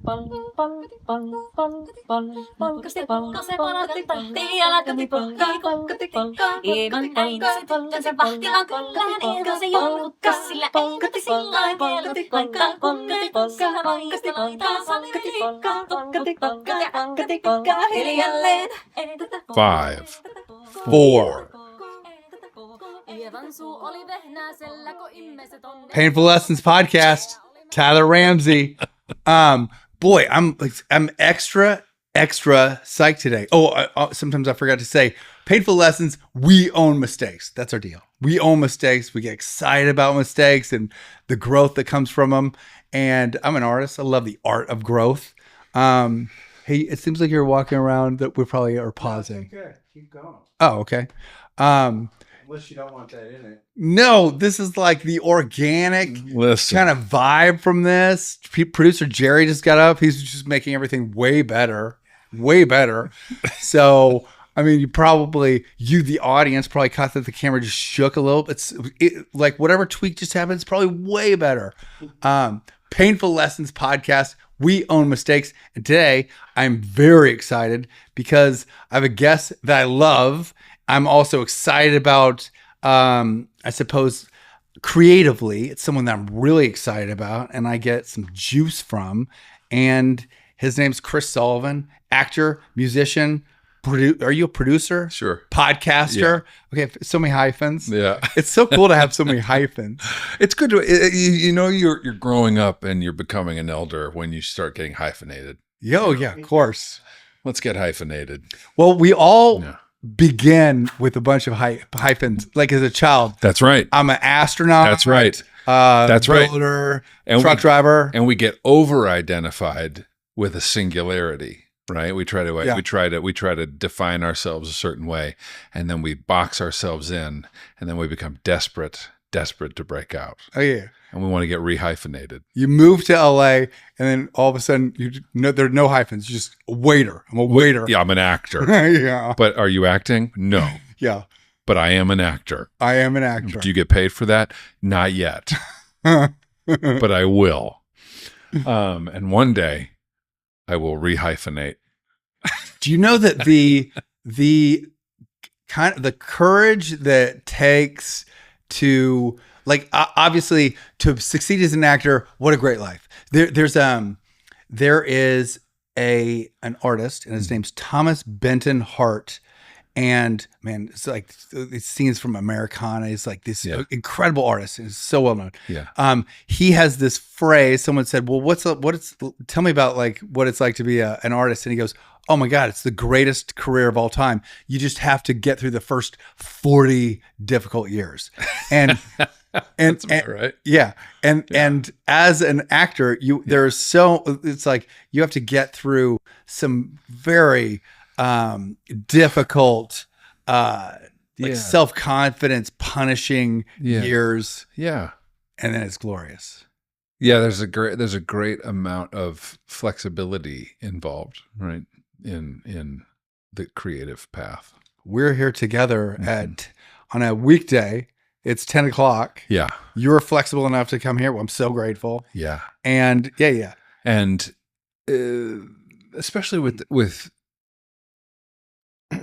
Five, four. Painful Lessons Podcast. Tyler Ramsey. Boy, I'm extra psyched today. Sometimes I forgot to say, Painful Lessons, we own mistakes. That's our deal. We own mistakes. We get excited about mistakes and the growth that comes from them. And I'm an artist. I love the art of growth. Hey, it seems like you're walking around that we probably are pausing. Okay, keep going. Oh, okay. Unless you don't want that in it. No, this is like the organic kind of vibe from this. Producer Jerry just got up. He's just making everything way better. So, I mean, you, the audience, probably caught that the camera just shook a little. Like whatever tweak just happened, it's probably way better. Painful Lessons Podcast. We own mistakes. And today I'm very excited because I have a guest that I love. I'm also excited about, I suppose, creatively. It's someone that I'm really excited about and I get some juice from. And his name's Chris Sullivan, actor, musician. Are you a producer? Sure. Podcaster? Yeah. Okay, so many hyphens. Yeah. It's so cool to have so many hyphens. It's good to, you're growing up and you're becoming an elder when you start getting hyphenated. Yeah, of course. Let's get hyphenated. Well, we all begin with a bunch of hyphens, like as a child. That's right. I'm an astronaut. That's right. That's builder, right. Truck driver. And we get over-identified with a singularity. Right. We try to define ourselves a certain way, and then we box ourselves in, and then we become desperate to break out. Oh yeah. And we want to get rehyphenated. You move to LA, and then all of a sudden there are no hyphens. You're just a waiter. I'm a waiter. Yeah, I'm an actor. Yeah. But are you acting? No. Yeah. But I am an actor. I am an actor. Do you get paid for that? Not yet. But I will. And one day I will rehyphenate. Do you know that the kind of the courage that takes to, like, obviously to succeed as an actor, what a great life. There is an artist, and his name's Thomas Benton Hart. And man, it's like these scenes from Americana. He's like this incredible artist. He's so well known. Yeah. He has this phrase. Someone said, "Well, tell me about like what it's like to be an artist." And he goes, "Oh my God, it's the greatest career of all time. You just have to get through the first 40 difficult years." And that's about right. Yeah. And as an actor, it's like you have to get through some very difficult, self-confidence punishing years. Yeah. And then it's glorious. Yeah. There's a great amount of flexibility involved, right? In the creative path. We're here together on a weekday. It's 10 o'clock. Yeah. You were flexible enough to come here. Well, I'm so grateful. Yeah. And yeah. And especially with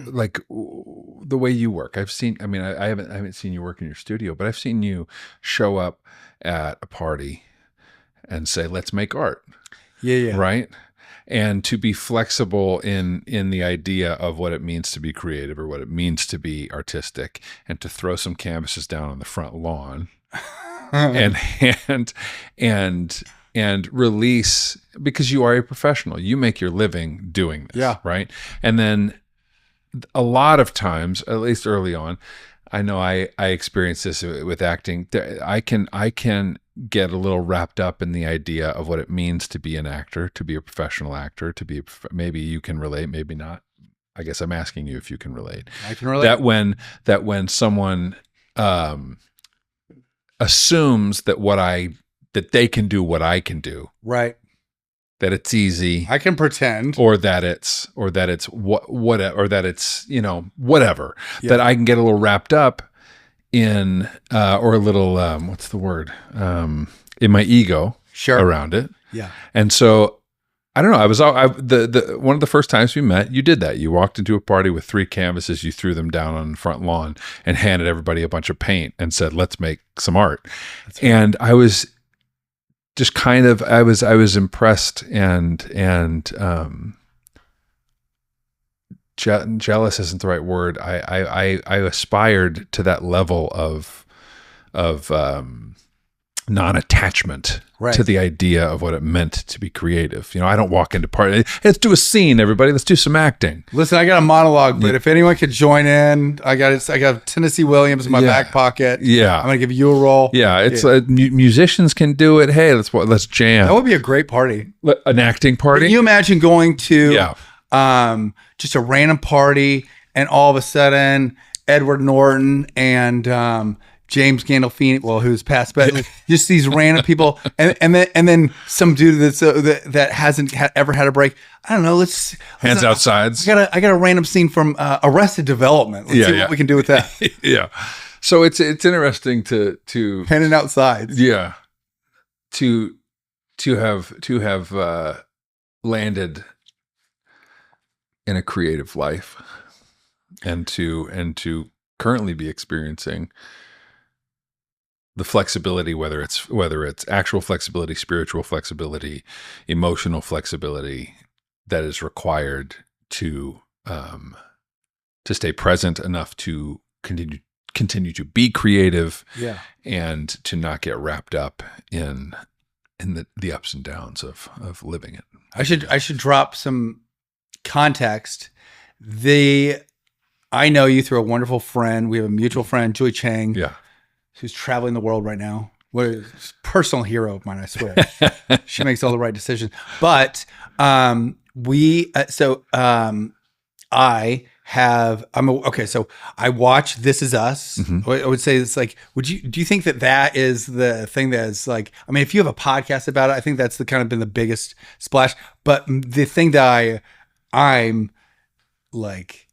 like the way you work. I haven't seen you work in your studio, but I've seen you show up at a party and say, "Let's make art." Yeah. Right? And to be flexible in the idea of what it means to be creative or what it means to be artistic, and to throw some canvases down on the front lawn and release, because you are a professional. You make your living doing this. Yeah. Right. And then a lot of times, at least early on, I know I experienced this with acting. I can get a little wrapped up in the idea of what it means to be an actor, to be a professional actor, maybe you can relate, maybe not. I guess I'm asking you if you can relate. I can relate. That when someone assumes that they can do what I can do. Right. That it's easy. I can pretend. Or that it's whatever. Yeah. That I can get a little wrapped up in, or a little, what's the word? In my ego. Sure. Around it. Yeah. And so I don't know. The one of the first times we met, you did that. You walked into a party with 3 canvases, you threw them down on the front lawn and handed everybody a bunch of paint and said, "Let's make some art." Right. And I was just kind of, I was impressed and jealous isn't the right word. I aspired to that level of non-attachment to the idea of what it meant to be creative. I don't walk into party. Let's do a scene, everybody. Let's do some acting. Listen, I got a monologue, but if anyone could join in, I got Tennessee Williams in my back pocket. Yeah, I'm gonna give you a role. Yeah, it's musicians can do it. Hey, let's jam. That would be a great party. An acting party. Can you imagine going to just a random party and all of a sudden Edward Norton and James Gandolfini, who's passed, but just these random people, and then some dude that hasn't ever had a break. I don't know. Let's hands out sides. I got a random scene from Arrested Development. Let's see what we can do with that. Yeah. So it's interesting to handing out sides. Yeah. To have landed in a creative life, and to currently be experiencing the flexibility, whether it's actual flexibility, spiritual flexibility, emotional flexibility that is required to stay present enough to continue to be creative, and to not get wrapped up in the ups and downs of living it. I should drop some context. I know you through a wonderful friend. We have a mutual friend, Julie Chang. Yeah. Who's traveling the world right now. What a personal hero of mine, I swear. She makes all the right decisions. But so I watch This Is Us. Mm-hmm. I would say it's like, do you think that is the thing that is like, I mean, if you have a podcast about it, I think that's been the biggest splash. But the thing that I'm like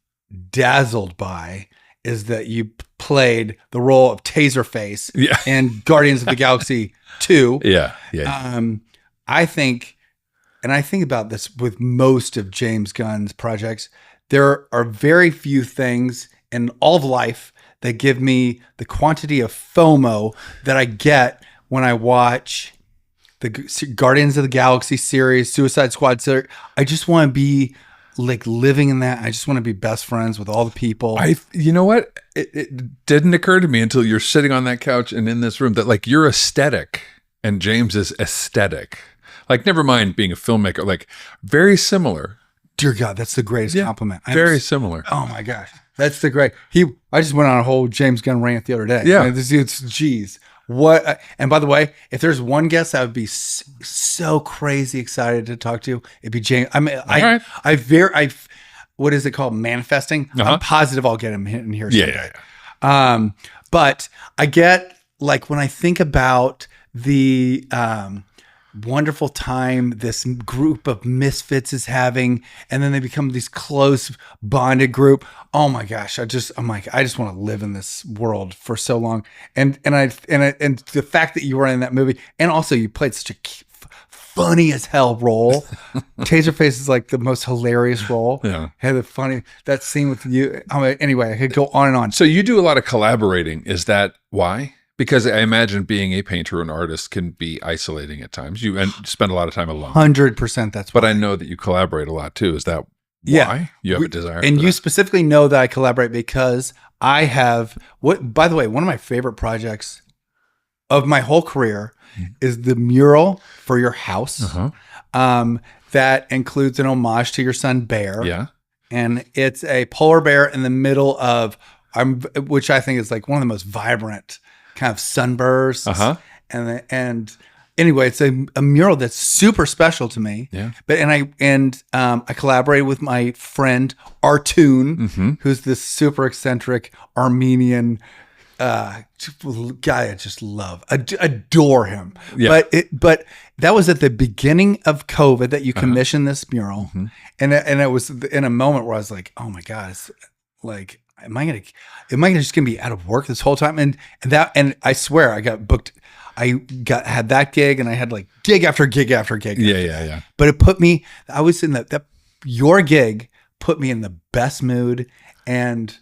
dazzled by is that you played the role of Taserface in Guardians of the Galaxy 2. Yeah. I think about this with most of James Gunn's projects. There are very few things in all of life that give me the quantity of FOMO that I get when I watch the Guardians of the Galaxy series, Suicide Squad series. I just want to be like living in that. I just want to be best friends with all the people. You know what? It didn't occur to me until you're sitting on that couch and in this room that like you're aesthetic and James is aesthetic. Like, never mind being a filmmaker, like very similar. Dear God, that's the greatest compliment. Very similar. Oh my gosh. That's the great. I just went on a whole James Gunn rant the other day. Yeah. I mean, geez. What? And by the way, if there's one guest I would be so crazy excited to talk to, it'd be James. I mean, what is it called? Manifesting. I'm positive I'll get him in here someday. Yeah. But I get, like, when I think about the wonderful time this group of misfits is having, and then they become this close bonded group. Oh my gosh, I just want to live in this world for so long. And the fact that you were in that movie, and also you played such a funny as hell role. Taserface is like the most hilarious role. Yeah, had the funny that scene with you. Anyway, I could go on and on. So you do a lot of collaborating. Is that why? Because I imagine being a painter or an artist can be isolating at times. You spend a lot of time alone. 100%. That's why. But I know that you collaborate a lot too. Is that why you have a desire? And you specifically know that I collaborate because I have by the way, one of my favorite projects of my whole career is the mural for your house. That includes an homage to your son Bear. Yeah. And it's a polar bear in the middle of which I think is like one of the most vibrant kind of sunbursts. And anyway, it's a mural that's super special to me. Yeah. But I collaborated with my friend Artoon, who's this super eccentric Armenian guy I just love, adore him. Yeah. But that was at the beginning of COVID that you commissioned this mural, and it was in a moment where I was like, oh my God, it's like, am I just gonna be out of work this whole time? And I swear I got booked. had that gig, and I had like gig after gig after gig. Yeah. But it put me. I was in that your gig put me in the best mood, and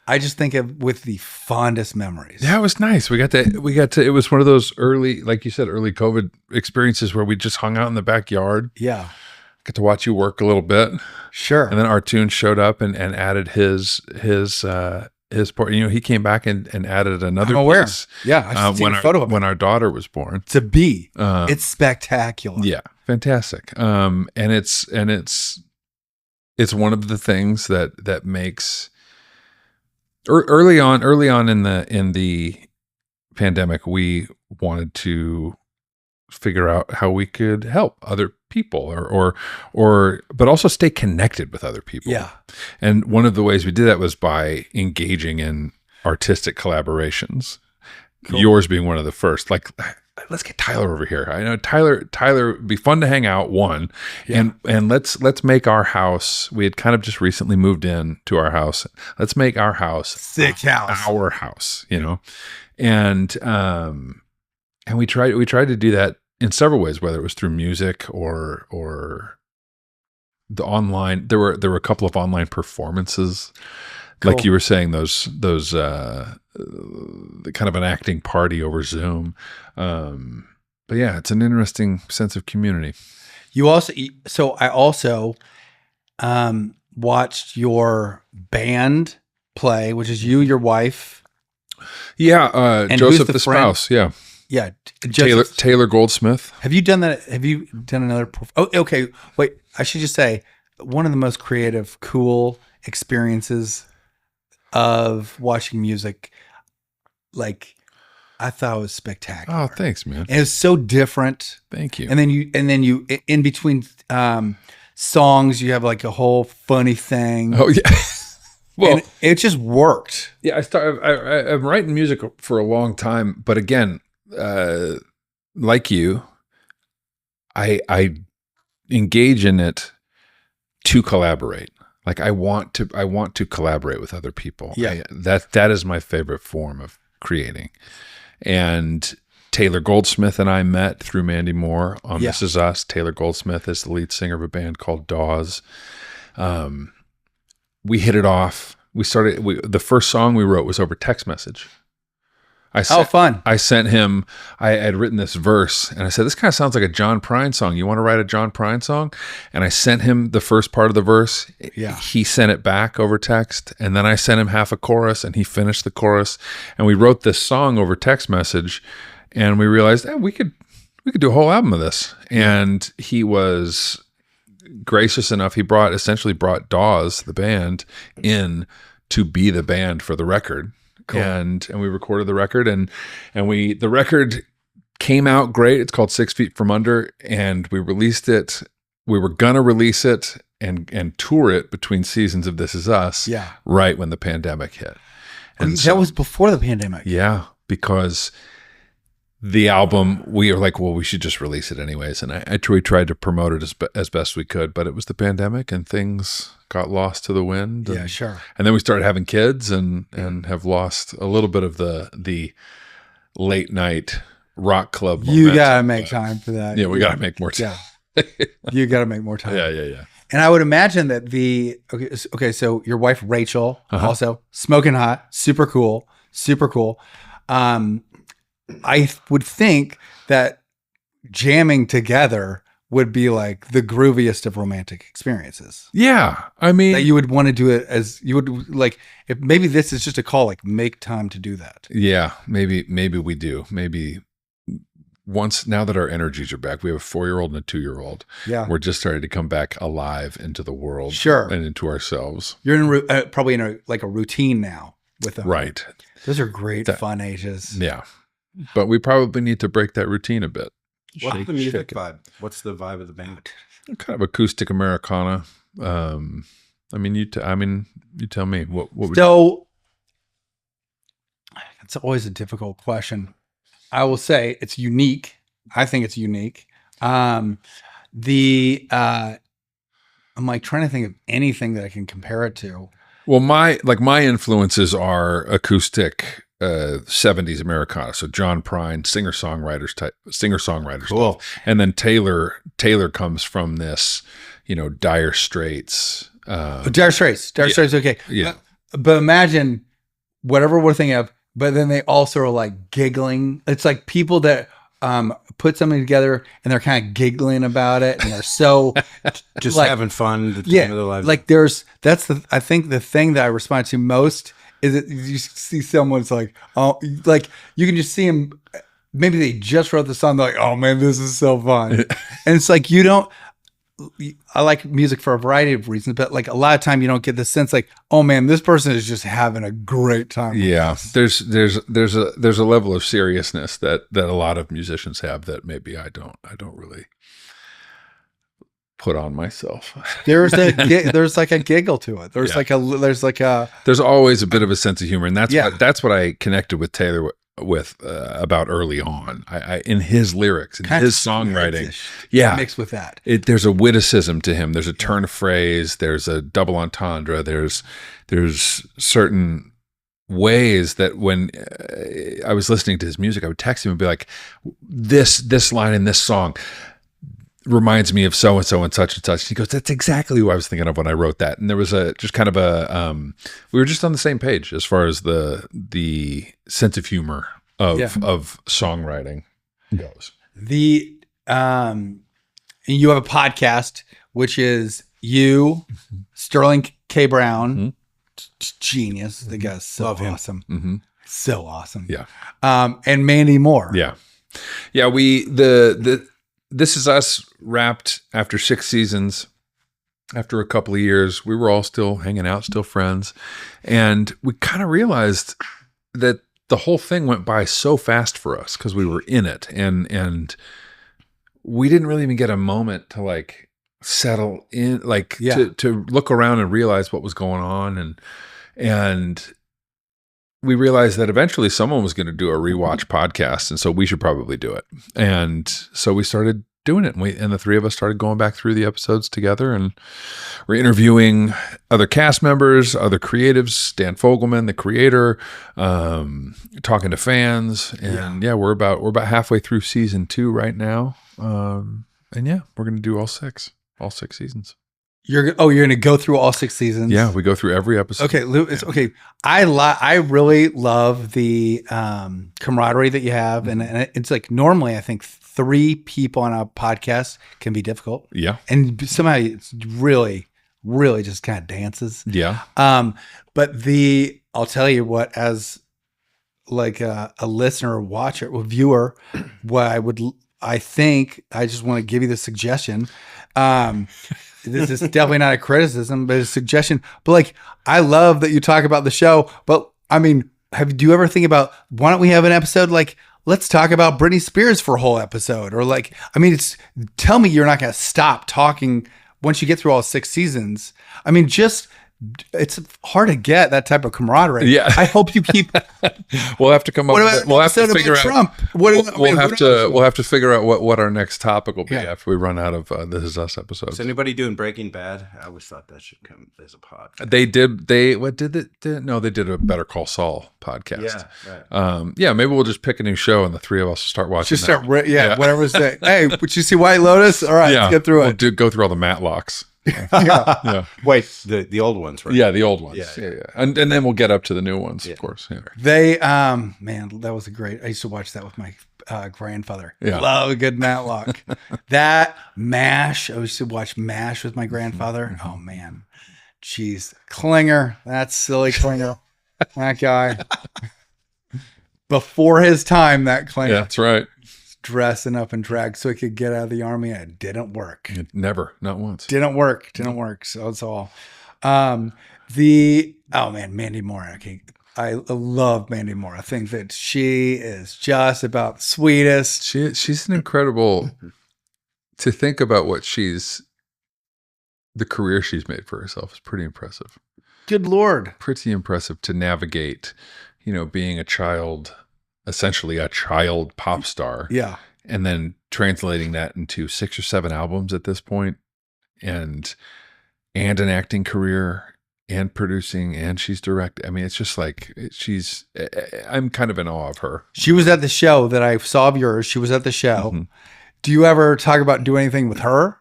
I just think of with the fondest memories. Yeah, it was nice. We got to. It was one of those early, like you said, early COVID experiences where we just hung out in the backyard. Yeah. Got to watch you work a little bit. Sure. And then Artoon showed up and added his part. You know, he came back and added another piece. Yeah. I seen a photo of it. When our daughter was born. It's a bee. It's spectacular. Yeah. Fantastic. And it's one of the things that makes early on in the pandemic, we wanted to figure out how we could help other people or but also stay connected with other people. Yeah. And one of the ways we did that was by engaging in artistic collaborations. Cool. Yours being one of the first. Like, let's get Tyler over here. I know Tyler would be fun to hang out, one. Yeah. And let's make our house. We had kind of just recently moved in to our house. Let's make our house sick house. Our house, you know. And we tried to do that in several ways, whether it was through music or the online. There were a couple of online performances, cool. Like you were saying, those kind of an acting party over Zoom. But yeah, it's an interesting sense of community. I also watched your band play, which is you, your wife. Yeah, Joseph the spouse. Yeah. Yeah, Taylor Goldsmith. Have you done that? Have you done another? Oh, okay. Wait, I should just say one of the most creative, cool experiences of watching music. Like, I thought it was spectacular. Oh, thanks, man. And it was so different. Thank you. And then you in between songs, you have like a whole funny thing. Oh yeah. Well, and it just worked. Yeah, I'm writing music for a long time, but again. Like you, I engage in it to collaborate. Like I want to collaborate with other people. Yeah, that is my favorite form of creating. And Taylor Goldsmith and I met through Mandy Moore on This Is Us. Taylor Goldsmith is the lead singer of a band called DAWES. We hit it off. The first song we wrote was over text message. Fun. I sent him, I had written this verse and I said, this kind of sounds like a John Prine song. You want to write a John Prine song? And I sent him the first part of the verse. Yeah. He sent it back over text. And then I sent him half a chorus and he finished the chorus. And we wrote this song over text message and we realized we could do a whole album of this. And he was gracious enough. He essentially brought DAWES, the band, in to be the band for the record. Cool. And we recorded the record and the record came out great. It's called 6 Feet From Under, and we released it. We were gonna release it and tour it between seasons of This Is Us. Yeah. Right when the pandemic hit. And that was before the pandemic. Yeah, because the album, we were like, well, we should just release it anyways. And we tried to promote it as best we could, but it was the pandemic and things got lost to the wind. Yeah, sure. And then we started having kids and have lost a little bit of the late night rock club momentum. You got to make time for that. Yeah, we got to make more time. Yeah. You got to make more time. Yeah. And I would imagine that so your wife, Rachel, also smoking hot, super cool. I would think that jamming together would be like the grooviest of romantic experiences. Yeah. I mean, that you would want to do it as you would like, if maybe this is just a call, like make time to do that. Yeah. Maybe we do. Maybe once, now that our energies are back, we have a 4-year-old and a 2-year-old. Yeah. We're just starting to come back alive into the world. Sure. And into ourselves. You're probably in a routine now with them. Right. Those are great, fun ages. Yeah. But we probably need to break that routine a bit. What's the music vibe? What's the vibe of the band? Kind of acoustic Americana. You tell me what would so. It's always a difficult question. I will say it's unique. I think it's unique. I'm like trying to think of anything that I can compare it to. Well, my influences are acoustic 70s Americana. So John Prine, singer-songwriters Cool. stuff. And then Taylor comes from this, Dire Straits. Dire Straits, okay. Yeah. But imagine whatever we're thinking of, but then they also are like giggling. It's like people that put something together and they're kind of giggling about it, and they're so just like, having fun. The time of their lives. Like I think the thing that I respond to most is that you see someone's like, oh, like you can just see them. Maybe they just wrote the song. They're like, oh man, this is so fun. And it's like, I like music for a variety of reasons, but like a lot of time you don't get the sense like, oh man, this person is just having a great time. Yeah. There's a level of seriousness that a lot of musicians have that maybe I don't really put on myself. There's like a giggle to it. There's always a bit of a sense of humor. And that's what I connected with Taylor with about early on. I in his lyrics, in his songwriting, mixed with that, there's a witticism to him. There's a turn of phrase. There's a double entendre. There's certain ways that when I was listening to his music, I would text him and be like, "This line in this song reminds me of so and so and such and such." He goes, "That's exactly who I was thinking of when I wrote that." And there was we were just on the same page as far as the sense of humor of songwriting goes. You have a podcast, which is you, Sterling K. Brown, genius. The guy's so awesome. Mm-hmm. So awesome. Yeah. And Mandy Moore. Yeah. Yeah. This Is Us wrapped after 6 seasons. After a couple of years, we were all still hanging out, still friends. And we kind of realized that the whole thing went by so fast for us because we were in it. And we didn't really even get a moment to like settle in, to look around and realize what was going on. And we realized that eventually someone was going to do a rewatch podcast, and so we should probably do it. And so we started doing it, and the three of us started going back through the episodes together, and we're interviewing other cast members, other creatives, Dan Fogelman, the creator, talking to fans, and we're about halfway through season 2 right now, and we're going to do all six seasons. You're going to go through all 6 seasons. Yeah, we go through every episode. Okay, Lou, it's okay. I really love the camaraderie that you have, and it's like normally I think 3 people on a podcast can be difficult. Yeah, and somehow it's really, really just kind of dances. Yeah. But I'll tell you what, as like a listener, watcher, or viewer, I think I just want to give you the suggestion. This is definitely not a criticism, but a suggestion. But like, I love that you talk about the show, but I mean, do you ever think about, why don't we have an episode like, let's talk about Britney Spears for a whole episode? Or like, I mean, tell me you're not going to stop talking once you get through all 6 seasons. I mean, it's hard to get that type of camaraderie. Yeah. I hope you keep. We'll have to come up with it. We'll have to figure out Trump. We'll have to figure out what our next topic will be after we run out of This Is Us episodes. Is anybody doing Breaking Bad? I always thought that should come as a pod. They did. They did a Better Call Saul podcast. Yeah, right. Maybe we'll just pick a new show and the 3 of us will start watching. Just whatever's that. Hey, would you see White Lotus? All right, let's get through it. We'll go through all the Matlocks. Yeah. Wait, the old ones, right? Yeah, the old ones. Yeah. And then we'll get up to the new ones, of course. Yeah. They man, that was I used to watch that with my grandfather. Yeah. Love a good Matlock. That MASH, I used to watch MASH with my grandfather. Oh man. Jeez. Klinger, that silly Klinger. That guy. Before his time, that Klinger. Yeah, that's right. Dressing up in drag so he could get out of the army, and it didn't work. Never, not once. Didn't work. So it's all. Mandy Moore. Okay, I love Mandy Moore. I think that she is just about the sweetest. She's an incredible. To think about the career she's made for herself is pretty impressive. Good Lord, pretty impressive to navigate. Being a child. Essentially a child pop star. Yeah. And then translating that into 6 or 7 albums at this point, and an acting career, and producing, and she's directing. I mean, it's just like I'm kind of in awe of her. She was at the show that I saw of yours. She was at the show. Mm-hmm. Do you ever talk about doing anything with her?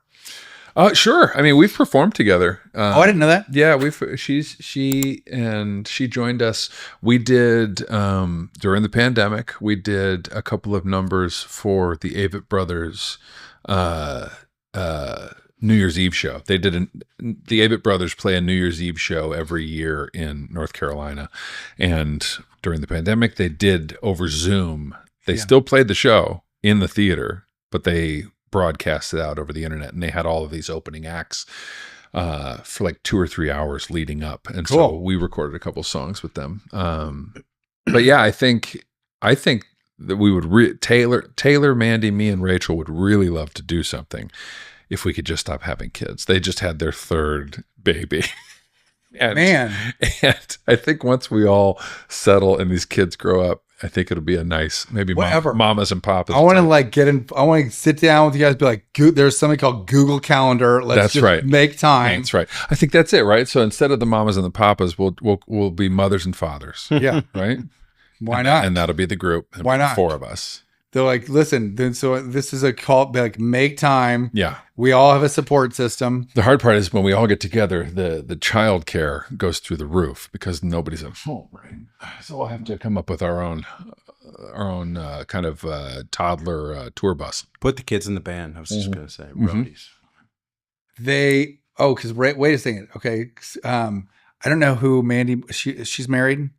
Sure. I mean, we've performed together. I didn't know that. Yeah, she joined us. We did during the pandemic. We did a couple of numbers for the Avett Brothers New Year's Eve show. They did the Avett Brothers play a New Year's Eve show every year in North Carolina, and during the pandemic, they did over Zoom. They still played the show in the theater, but they broadcast it out over the internet, and they had all of these opening acts for like 2 or 3 hours leading up, and so we recorded a couple songs with them. But yeah, I think that we would Taylor, Mandy, me, and Rachel would really love to do something if we could just stop having kids. They just had their 3rd baby. And I think once we all settle and these kids grow up, I think it'll be a nice, maybe mamas and papas. I want to I want to sit down with you guys, be like, there's something called Google Calendar. Let's make time. That's right. I think that's it, right? So instead of the mamas and the papas, we'll be mothers and fathers. Yeah. Right? Why not? And that'll be the group. Why not? 4 of us. They're like, listen, then so this is a call, be like, make time. Yeah. We all have a support system. The hard part is when we all get together, the child care goes through the roof because nobody's at home, right? So we'll have to come up with our own kind of toddler tour bus. Put the kids in the band. I was just going to say, roadies. Because wait a second. Okay. I don't know who Mandy, she's married.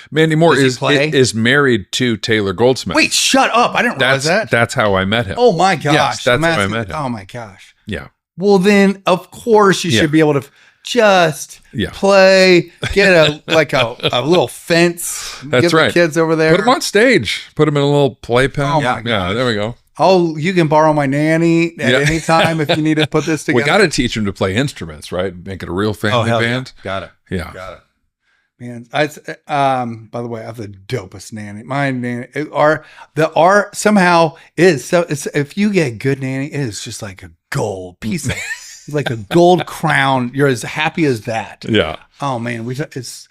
Mandy Moore is married to Taylor Goldsmith. Wait, shut up. I didn't realize that. That's how I met him. Oh my gosh. Yes, that's how I met him. Oh my gosh. Yeah. Well, then of course you should be able to just play, get a little fence. That's get right. The kids over there. Put them on stage. Put them in a little playpen. Oh my yeah, there we go. Oh, you can borrow my nanny at any time if you need to put this together. We got to teach them to play instruments, right? Make it a real family band. Yeah. Got it. Yeah. Got it. Man, by the way, I have the dopest nanny. My nanny somehow is so. It's if you get a good nanny, it is just like a gold piece of like a gold crown. You're as happy as that. Yeah. Oh man, it's this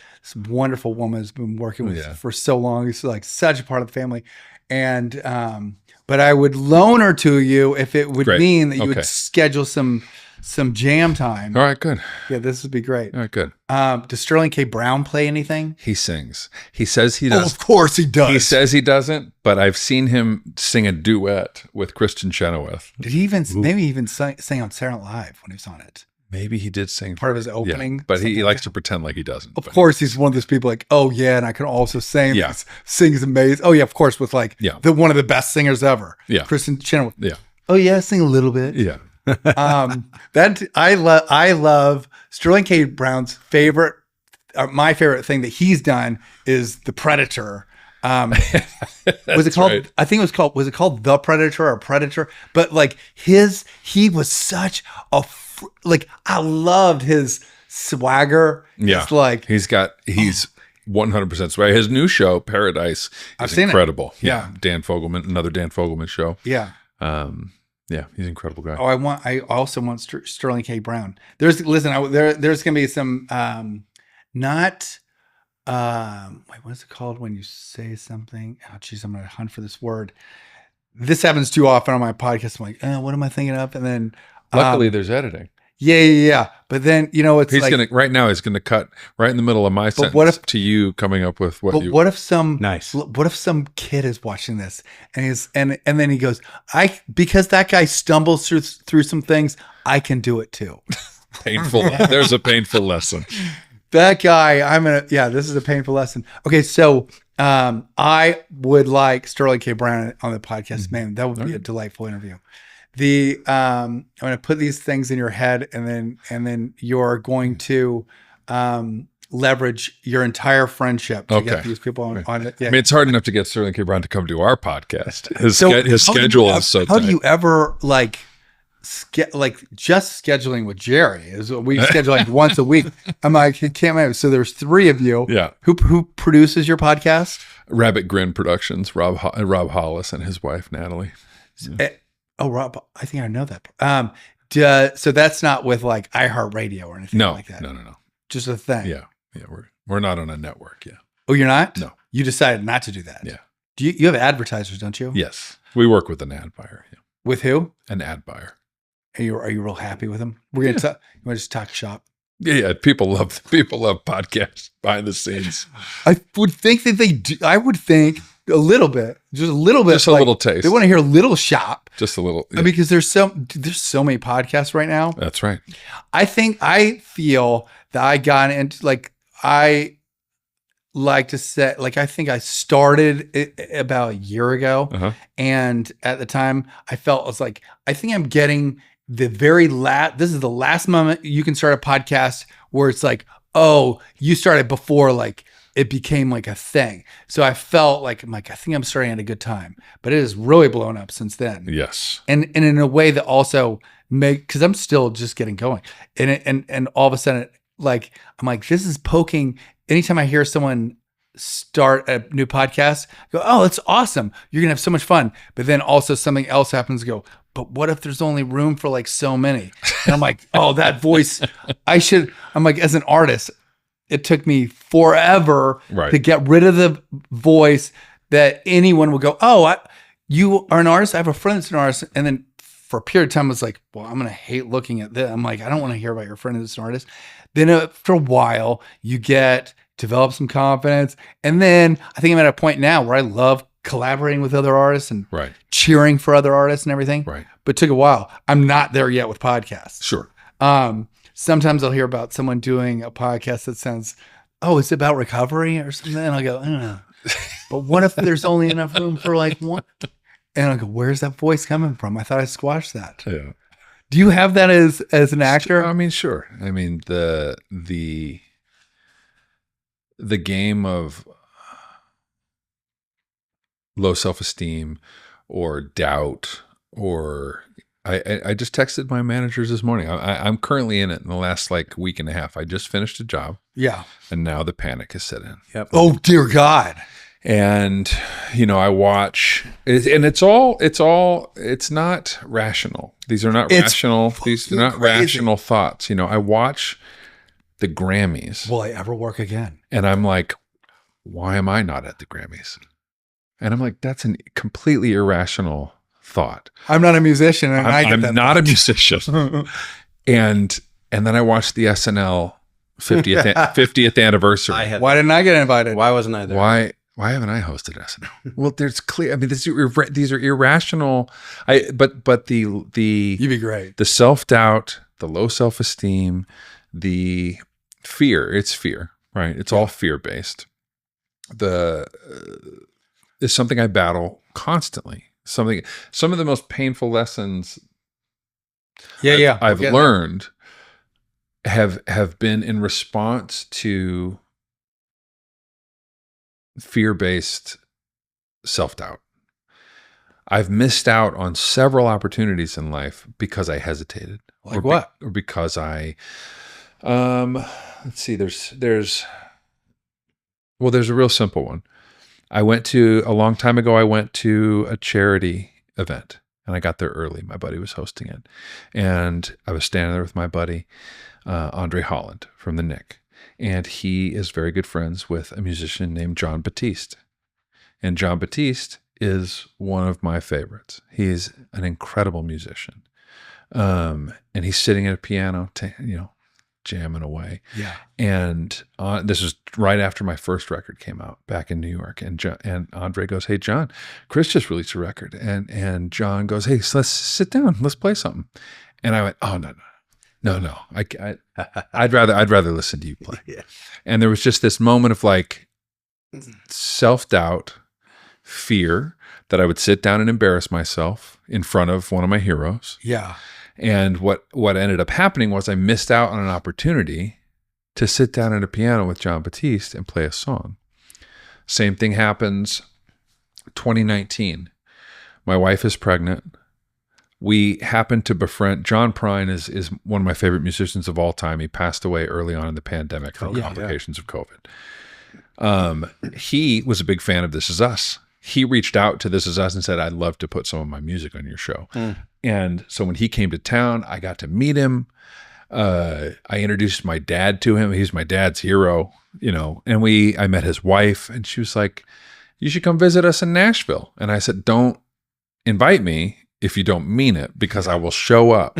wonderful woman has been working with for so long. It's like such a part of the family, and but I would loan her to you if it would mean that you would schedule some jam time. All right, good. Yeah, this would be great. All right, good. Does Sterling K. Brown play anything? He sings. He says he does. Oh, of course he does. He says he doesn't, but I've seen him sing a duet with Kristen Chenoweth. Did he even sing on Saturday Night Live when he was on it? Maybe he did sing part of his opening, but he likes to pretend like he doesn't. Of course, he's one of those people like, oh yeah, and I can also sing. Yeah, sings amazing. Oh yeah, of course, with the one of the best singers ever. Yeah, Kristen Chenoweth. Yeah. Oh yeah, sing a little bit. Yeah. That I love Sterling K. Brown's favorite. My favorite thing that he's done is The Predator. Was it called? Right. I think it was called. Was it called The Predator or Predator? But like he was such a I loved his swagger. Yeah, it's like he's 100% swagger. His new show Paradise is incredible. Yeah, Dan Fogelman, another Dan Fogelman show. Yeah. Yeah, he's an incredible guy. Oh, I also want Sterling K. Brown. There's gonna be some wait, what's it called when you say something? Oh, geez, I'm gonna hunt for this word. This happens too often on my podcast. I'm like, what am I thinking of? And then luckily there's editing. Yeah. But then it's he's gonna cut right in the middle of my sentence to you coming up with what. But what if some kid is watching this and then he goes, because that guy stumbles through some things, I can do it too. Painful. There's a painful lesson. That guy, this is a painful lesson. Okay, so I would like Sterling K. Brown on the podcast. Man, that would be a delightful interview. I'm going to put these things in your head, and then you're going to leverage your entire friendship to get these people on it. Yeah. I mean, it's hard enough to get Sterling K. Brown to come to our podcast. His schedule is so tight. How do you ever just scheduling with Jerry? We schedule like once a week. I'm like, I can't imagine. So there's 3 of you. Yeah. Who produces your podcast? Rabbit Grin Productions. Rob Hollis and his wife Natalie. Yeah. Rob, I think I know that. So that's not with like iHeartRadio or anything like that. No. just a thing. Yeah. We're not on a network. Yeah. Oh, you're not? No. You decided not to do that. Yeah. Do you have advertisers, don't you? Yes. We work with an ad buyer. Yeah. With who? An ad buyer. Are you real happy with them? We're gonna talk. You want to just talk shop? Yeah. People love podcasts behind the scenes. I would think that they do. I would think a little bit, just a little bit, Just a little taste. They want to hear a little shop. Just a little. Yeah. Because there's so many podcasts right now. That's right. I feel that I got into I like to say, I think I started it about a year ago. And at the time I felt, I was like, I think I'm getting the very this is the last moment you can start a podcast where it's like, oh, you started before it became a thing. So I felt I think I'm starting at a good time, but it has really blown up since then. Yes. And in a way that also because I'm still just getting going. And all of a sudden, I'm like, this is poking. Anytime I hear someone start a new podcast, I go, oh, that's awesome. You're going to have so much fun. But then also something else happens, go, but what if there's only room for so many? And I'm like, oh, that voice, I'm like, as an artist, it took me forever to get rid of the voice that anyone would go, oh, you are an artist? I have a friend that's an artist. And then for a period of time, I was like, well, I'm going to hate looking at this. I'm like, I don't want to hear about your friend that's an artist. Then after a while, you develop some confidence. And then I think I'm at a point now where I love collaborating with other artists and cheering for other artists and everything. Right. But it took a while. I'm not there yet with podcasts. Sure. Sometimes I'll hear about someone doing a podcast that sounds, oh, it's about recovery or something. And I'll go, I don't know. But what if there's only enough room for one? And I'll go, where's that voice coming from? I thought I squashed that. Yeah. Do you have that as an actor? I mean, sure. I mean, the game of low self-esteem or doubt, or I just texted my managers this morning. I'm currently in it in the last week and a half. I just finished a job. Yeah. And now the panic has set in. Yep. Oh, dear God. And, I watch and it's not rational. These are not rational. These are not rational thoughts. I watch the Grammys. Will I ever work again? And I'm like, why am I not at the Grammys? And I'm like, that's a completely irrational thought. I'm not a musician. And I'm not a musician. And then I watched the SNL 50th anniversary. Why didn't I get invited? Why wasn't I there? Why haven't I hosted SNL? Well, there's clear. I mean, these are irrational. But you'd be great. The self-doubt, the low self-esteem, the fear. It's fear, right? It's all fear-based. Is something I battle constantly. Some of the most painful lessons I've learned have been in response to fear-based self-doubt. I've missed out on several opportunities in life because I hesitated. What? Or because I, let's see, there's a real simple one. A long time ago, I went to a charity event and I got there early. My buddy was hosting it. And I was standing there with my buddy, Andre Holland from the Nick. And he is very good friends with a musician named John Batiste. And John Batiste is one of my favorites. He's an incredible musician. And he's sitting at a piano, jamming away. Yeah. And this was right after my first record came out back in New York. And Andre goes, "Hey, John, Chris just released a record." And John goes, "Hey, so let's sit down. Let's play something." And I went, "Oh, no. I'd rather listen to you play." Yeah. And there was just this moment of self-doubt, fear that I would sit down and embarrass myself in front of one of my heroes. Yeah. And what ended up happening was I missed out on an opportunity to sit down at a piano with John Batiste and play a song. Same thing happens 2019. My wife is pregnant. We happened to befriend John Prine is one of my favorite musicians of all time. He passed away early on in the pandemic from complications of COVID. He was a big fan of This Is Us. He reached out to This Is Us and said, "I'd love to put some of my music on your show." And so when he came to town, I got to meet him. I introduced my dad to him. He's my dad's hero, and I met his wife, and she was like, you should come visit us in Nashville. And I said, don't invite me if you don't mean it, because I will show up.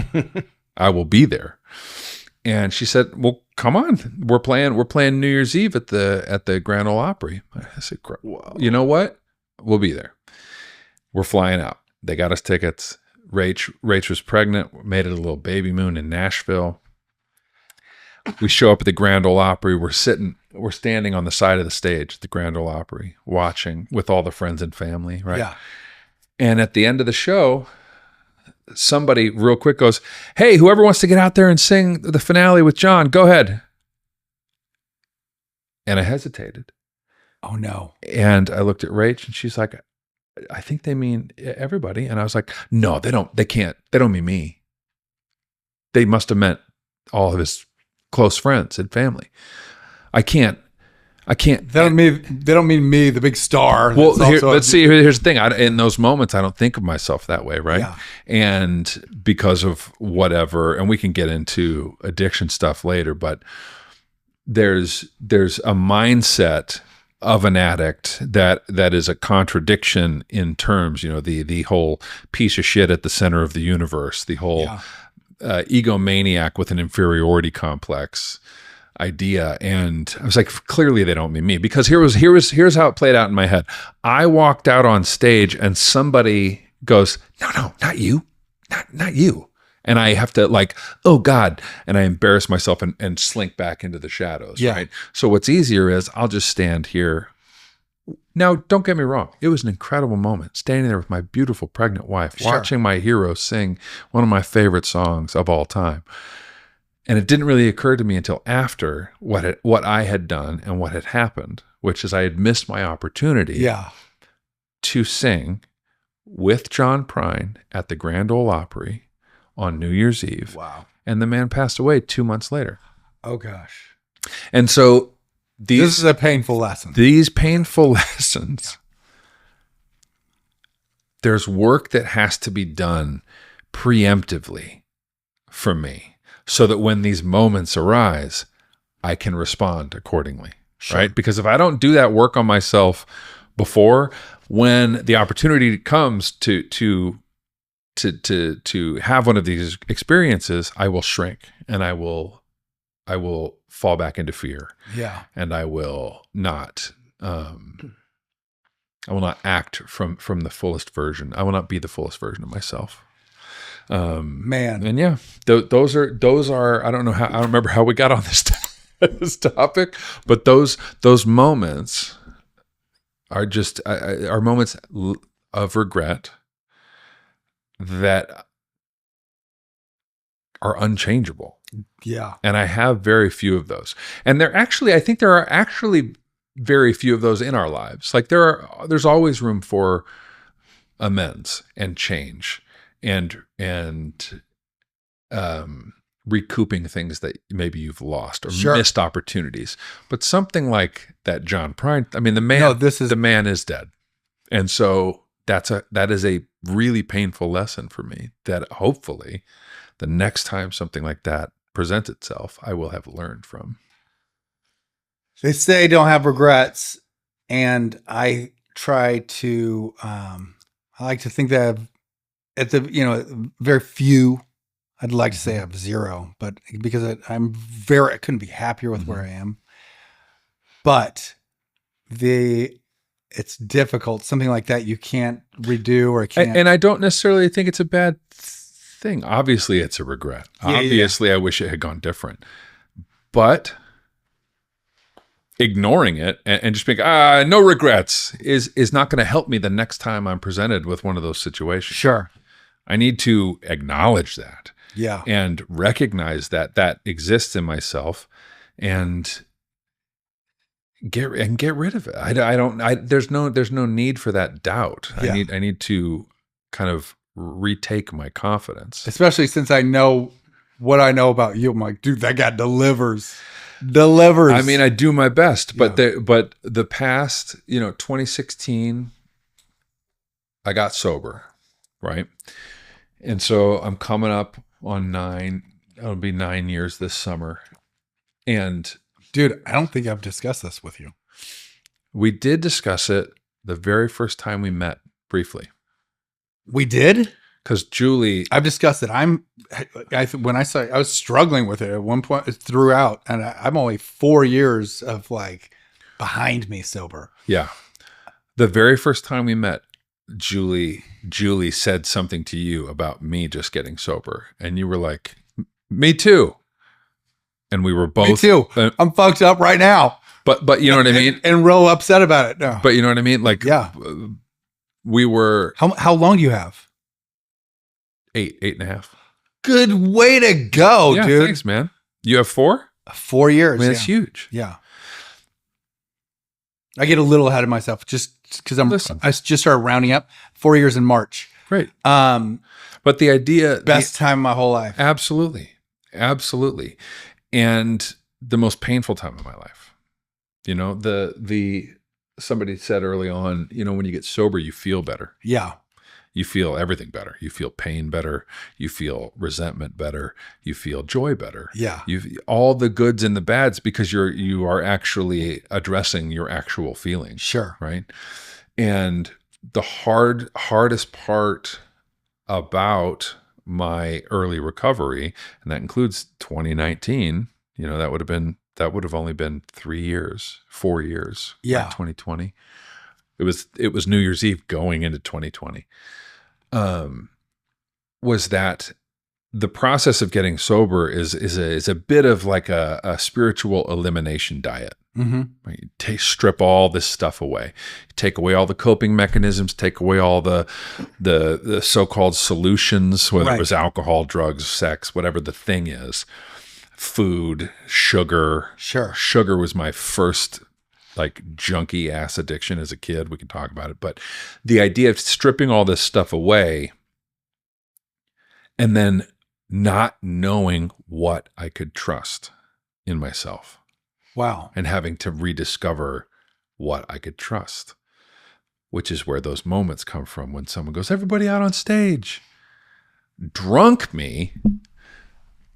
I will be there. And she said, well, come on. We're playing New Year's Eve at the Grand Ole Opry. I said, whoa. You know what? We'll be there. We're flying out. They got us tickets. Rach was pregnant, made it a little baby moon in Nashville. We show up at the Grand Ole Opry. We're standing on the side of the stage at the Grand Ole Opry, watching with all the friends and family, right? Yeah. And at the end of the show, somebody real quick goes, hey, whoever wants to get out there and sing the finale with John, go ahead. And I hesitated. Oh, no. And I looked at Rach, and she's like, I think they mean everybody. And I was like, no, they don't mean me. They must have meant all of his close friends and family. I can't. They don't mean me, the big star. Well, here's the thing. In those moments, I don't think of myself that way, right? Yeah. And because of whatever, and we can get into addiction stuff later, but there's a mindset of an addict that is a contradiction in terms, the whole piece of shit at the center of the universe, the whole egomaniac with an inferiority complex idea. And I was like, clearly they don't mean me, because here's how it played out in my head. I walked out on stage and somebody goes, no, not you, not you. And I have to oh God. And I embarrass myself and slink back into the shadows. Yeah. Right. So what's easier is I'll just stand here. Now, don't get me wrong. It was an incredible moment standing there with my beautiful pregnant wife, watching my hero sing one of my favorite songs of all time. And it didn't really occur to me until after what I had done and what had happened, which is I had missed my opportunity to sing with John Prine at the Grand Ole Opry on New Year's Eve. Wow. And the man passed away 2 months later. Oh, gosh. And so this is a painful lesson. These painful lessons, there's work that has to be done preemptively for me so that when these moments arise, I can respond accordingly, right? Because if I don't do that work on myself before, when the opportunity comes to have one of these experiences, I will shrink and I will fall back into fear. Yeah. And I will not act from the fullest version. I will not be the fullest version of myself. Man. And yeah, those are, I don't remember how we got on this topic, but those moments are just, are moments of regret that are unchangeable. Yeah. And I have very few of those. And I think there are actually very few of those in our lives. There's always room for amends and change and recouping things that maybe you've lost or missed opportunities. But something like that John Prine, I mean, the man is dead. And so that is a really painful lesson for me that hopefully the next time something like that presents itself, I will have learned from. They say don't have regrets. And I try to, I like to think that at the, very few, I'd like to say I have zero, but because I couldn't be happier with where I am. But it's difficult. Something like that you can't redo or can't. And I don't necessarily think it's a bad thing. Obviously, it's a regret. Obviously, I wish it had gone different. But ignoring it and just being, no regrets is not going to help me the next time I'm presented with one of those situations. Sure. I need to acknowledge that. Yeah. And recognize that exists in myself and get rid of it. There's no need for that doubt. Yeah. I need to kind of retake my confidence. Especially since I know what I know about you. I'm like, dude, that guy delivers. I mean, I do my best, but the past, 2016, I got sober, right? And so I'm coming up on 9 it'll be 9 years this summer. And dude, I don't think I've discussed this with you. we did discuss it the very first time we met briefly. We did? Because Julie, I've discussed it. When I was struggling with it at one point throughout, and I'm only 4 years of like behind me sober. yeah, the very first time we met, Julie said something to you about me just getting sober, and you were like, "Me too," and we were both. Me too. I'm fucked up right now. But you know what I mean, and real upset about it. No. But you know what I mean, like yeah, we were. How long do you have? 8.5. Good way to go, yeah, dude. Thanks, man. You have 4? 4 years. I mean, that's huge. Yeah. I get a little ahead of myself just because I just started rounding up 4 years in March. Great. But the idea, best time of my whole life. Absolutely. Absolutely. And the most painful time of my life. You know, somebody said early on, you know, when you get sober, you feel better. Yeah. You feel everything better. You feel pain better. You feel resentment better. You feel joy better. Yeah. All the goods and the bads, because you are actually addressing your actual feelings. Sure. Right. And the hardest part about my early recovery, and that includes 2019, you know, that would have only been 3 years, 4 years. Yeah. Like 2020. It was New Year's Eve going into 2020. Was that the process of getting sober is a bit of like a spiritual elimination diet. Mm-hmm. Right? You strip all this stuff away, take away all the coping mechanisms, take away all the so-called solutions, whether it was alcohol, drugs, sex, whatever the thing is, food, sugar. Sure. Sugar was my first like junky ass addiction as a kid. We can talk about it, but the idea of stripping all this stuff away and then not knowing what I could trust in myself. Wow. And having to rediscover what I could trust, which is where those moments come from when someone goes, everybody out on stage. Drunk me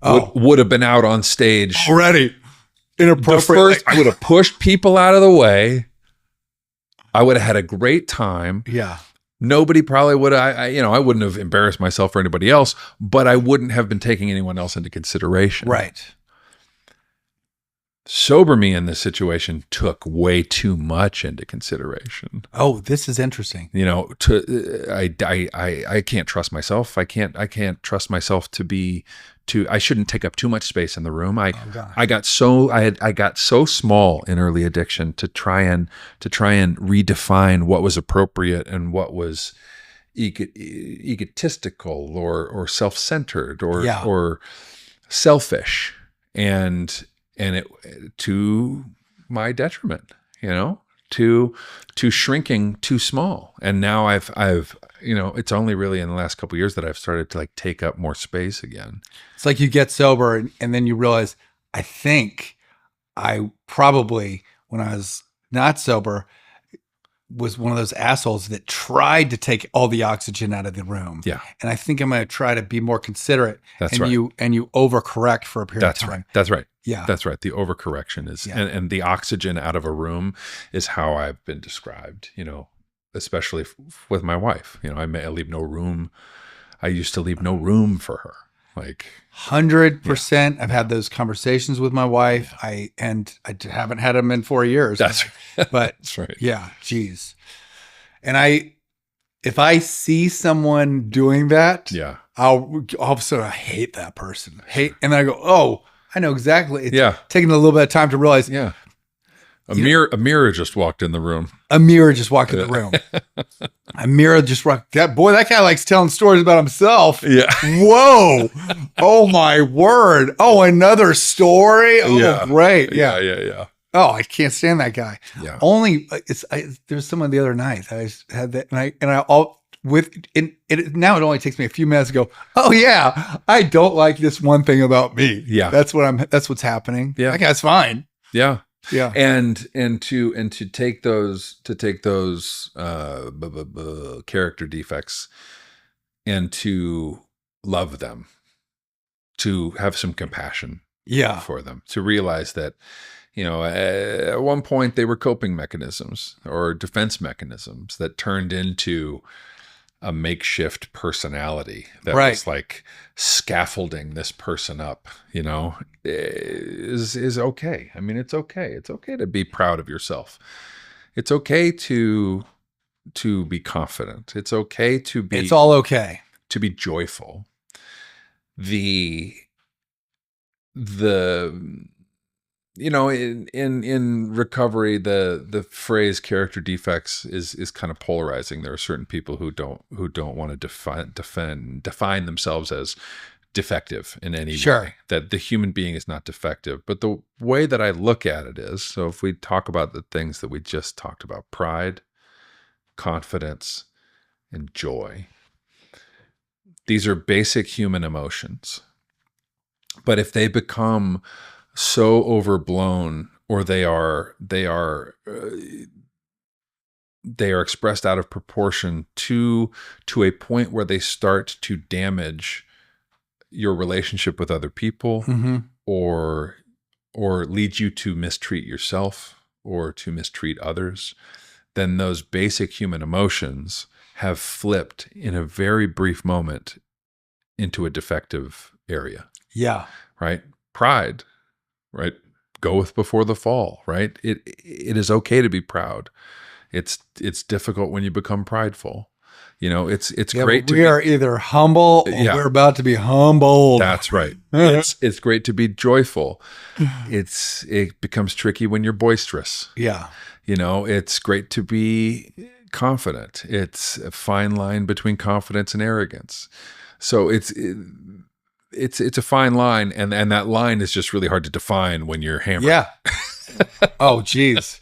would have been out on stage already. Inappropriate. I would have pushed people out of the way. I would have had a great time. Yeah. Nobody probably would have, I wouldn't have embarrassed myself or anybody else, but I wouldn't have been taking anyone else into consideration. Right. Sober me in this situation took way too much into consideration. Oh, this is interesting. You know, I can't trust myself. I can't trust myself I shouldn't take up too much space in the room. I got so small in early addiction to try and redefine what was appropriate and what was egotistical or self-centered or selfish, and it to my detriment, you know, to shrinking too small. And now I've it's only really in the last couple of years that I've started to like take up more space again. It's like you get sober and then you realize, I think I probably, when I was not sober, was one of those assholes that tried to take all the oxygen out of the room. Yeah. And I think I'm going to try to be more considerate. That's right. You overcorrect for a period of time. That's right. Yeah. That's right. The overcorrection is, and the oxygen out of a room is how I've been described, you know, especially with my wife. You know, I leave no room. I used to leave no room for her. Like 100%. Yeah. I've had those conversations with my wife. I haven't had them in 4 years. That's but that's right. Yeah. Geez. And if I see someone doing that, I'll all of a sudden I hate that person. And then I go, oh, I know exactly. It's taking a little bit of time to realize. Yeah. A mirror just walked in the room. A mirror just walked in the room. A mirror just walked. That guy likes telling stories about himself. Yeah. Whoa. Oh my word. Oh, another story. Oh, great. Yeah. Oh, I can't stand that guy. Yeah. There's someone the other night that I had that, now it only takes me a few minutes to go, oh yeah, I don't like this one thing about me. Yeah. That's what's happening. Yeah. That guy's fine. Yeah. Yeah. And to take those character defects and to love them to have some compassion Yeah. for them, to realize that, at one point they were coping mechanisms or defense mechanisms that turned into a makeshift personality that was like scaffolding this person up, is okay. I mean, it's okay. It's okay to be proud of yourself. It's okay to be confident. It's okay to be, it's all okay to be joyful. In recovery, the phrase character defects is kind of polarizing. There are certain people who don't want to define themselves as defective in any way, that the human being is not defective. But the way that I look at it is, so if we talk about the things that we just talked about, pride, confidence, and joy, these are basic human emotions. But if they become so overblown, or they are expressed out of proportion to a point where they start to damage your relationship with other people, or lead you to mistreat yourself or to mistreat others, then those basic human emotions have flipped in a very brief moment into a defective area. Yeah. Right? Pride, right? Goeth before the fall, right? It is okay to be proud. It's difficult when you become prideful. It's great to we are either humble or we're about to be humbled. That's right. It's great to be joyful. It becomes tricky when you're boisterous. Yeah. It's great to be confident. It's a fine line between confidence and arrogance. So it's a fine line, and that line is just really hard to define when you're hammered. Yeah. Oh, geez.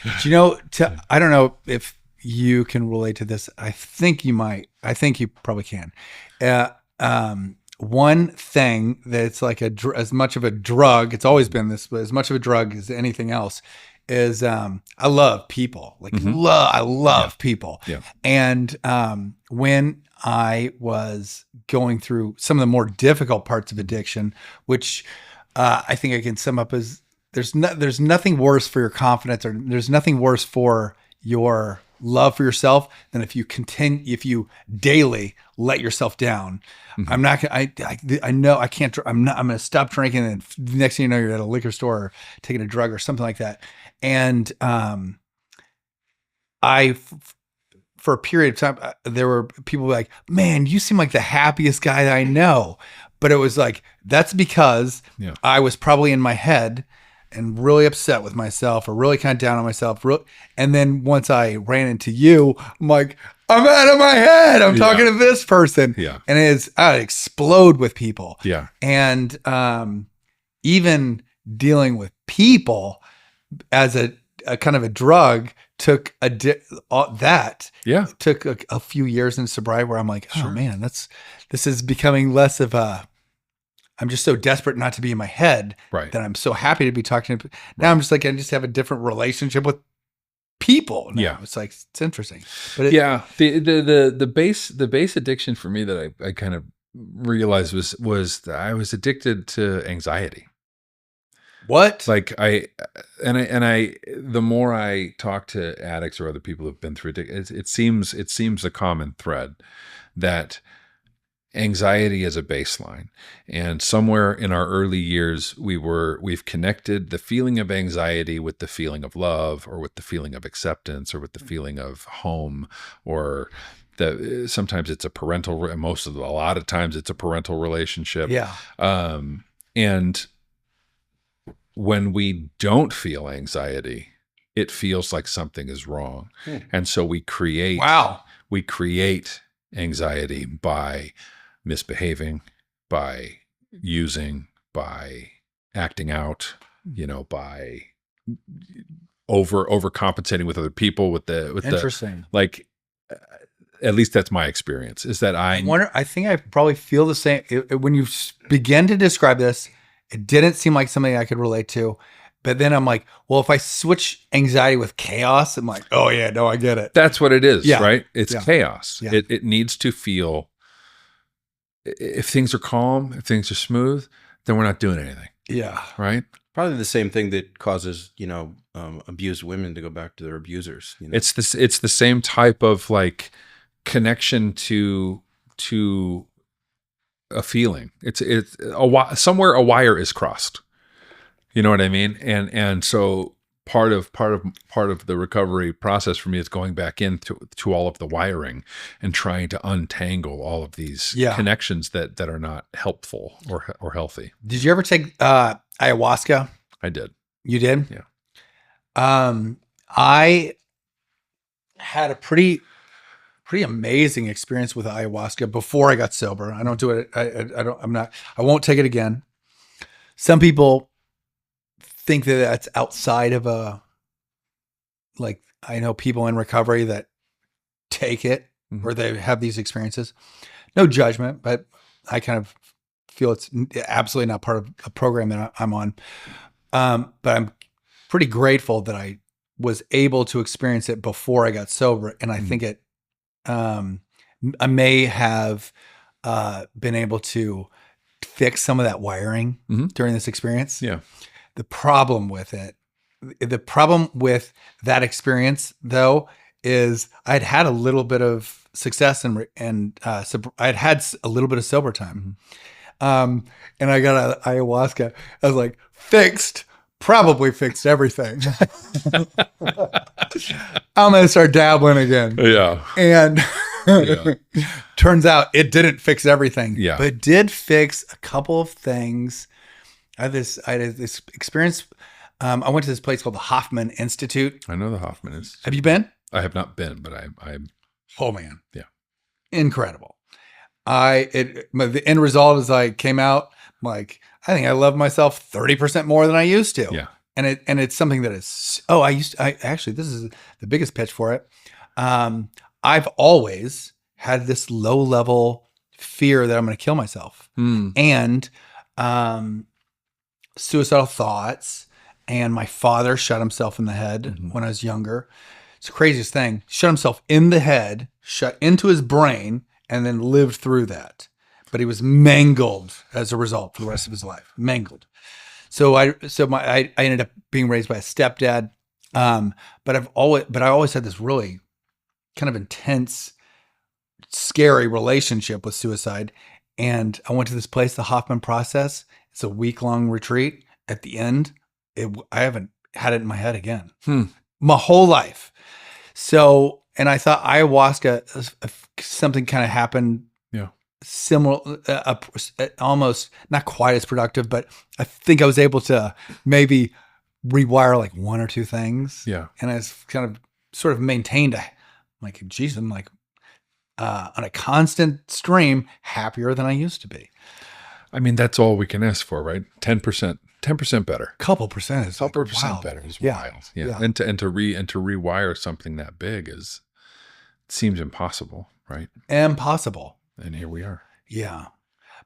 I don't know if you can relate to this. I think you might. I think you probably can. One thing that's like as much of a drug, it's always been this, but as much of a drug as anything else, is I love people. I love people. Yeah. And when I was going through some of the more difficult parts of addiction, which I think I can sum up as there's nothing worse for your confidence, or there's nothing worse for your love for yourself than if you daily let yourself down. I'm not gonna, I know I can't, I'm going to stop drinking. And the next thing you know, you're at a liquor store or taking a drug or something like that. And for a period of time, there were people like, man, you seem like the happiest guy that I know. But it was like, that's because I was probably in my head and really upset with myself, or really kind of down on myself. And then once I ran into you, I'm like, I'm out of my head. I'm talking to this person. Yeah. And I explode with people. Yeah. And even dealing with people as a kind of a drug took took a few years in sobriety, where I'm like, oh man, this is becoming less of I'm just so desperate not to be in my head that I'm so happy to be talking to. Now I'm just like, I just have a different relationship with people now. It's like, it's interesting. But the base addiction for me that I kind of realized was that I was addicted to anxiety. What? Like the more I talk to addicts or other people who've been through addiction, it seems a common thread that anxiety is a baseline. And somewhere in our early years, we've connected the feeling of anxiety with the feeling of love, or with the feeling of acceptance, or with the feeling of home, or sometimes it's a a lot of times it's a parental relationship. Yeah. And when we don't feel anxiety, it feels like something is wrong. And so we create anxiety by misbehaving, by using, by acting out, by overcompensating with other people, Interesting. At least that's my experience, is that I think I probably feel the same. When you begin to describe this, it didn't seem like something I could relate to. But then I'm like, well, if I switch anxiety with chaos, I'm like, oh yeah, no, I get it. That's what it is, right? It's chaos. Yeah. It needs to feel if things are calm, if things are smooth, then we're not doing anything. Yeah. Right. Probably the same thing that causes, abused women to go back to their abusers. It's the same type of like connection to a feeling. It's somewhere a wire is crossed. You know what I mean? And so part of the recovery process for me is going back into all of the wiring and trying to untangle all of these connections that are not helpful or healthy. Did you ever take ayahuasca? I did. You did? Yeah. I had a pretty amazing experience with ayahuasca before I got sober. I don't do it. I won't take it again. Some people think that that's outside of I know people in recovery that take it or they have these experiences. No judgment, but I kind of feel it's absolutely not part of a program that I'm on. But I'm pretty grateful that I was able to experience it before I got sober. And I think I may have been able to fix some of that wiring during this experience. Yeah. The problem with that experience, though, is I'd had a little bit of success and I'd had a little bit of sober time. And I got ayahuasca. I was like, probably fixed everything. I'm going to start dabbling again. Yeah. And turns out it didn't fix everything. Yeah. But it did fix a couple of things. I had this experience. I went to this place called the Hoffman Institute. I know the Hoffman Institute. Have you been? I have not been, but Oh man. Yeah. Incredible. The end result is I came out, I'm like, I think I love myself 30% more than I used to. Yeah. And it's something that is, actually, this is the biggest pitch for it. I've always had this low level fear that I'm going to kill myself and suicidal thoughts. And my father shot himself in the head when I was younger. It's the craziest thing. Shot himself in the head, shot into his brain, and then lived through that. But he was mangled as a result for the rest of his life. Mangled. So I ended up being raised by a stepdad. But I always had this really kind of intense, scary relationship with suicide. And I went to this place, the Hoffman Process. It's a week-long retreat. At the end, I haven't had it in my head again. My whole life. So, and I thought ayahuasca, something kind of happened. Yeah. Similar, almost not quite as productive, but I think I was able to maybe rewire like one or two things. Yeah. And I kind of sort of maintained I'm on a constant stream, happier than I used to be. I mean, that's all we can ask for, right? 10% better. Couple percent is Couple percent better is wild. Yeah. And to rewire something that big seems impossible, right? Impossible. And here we are. Yeah.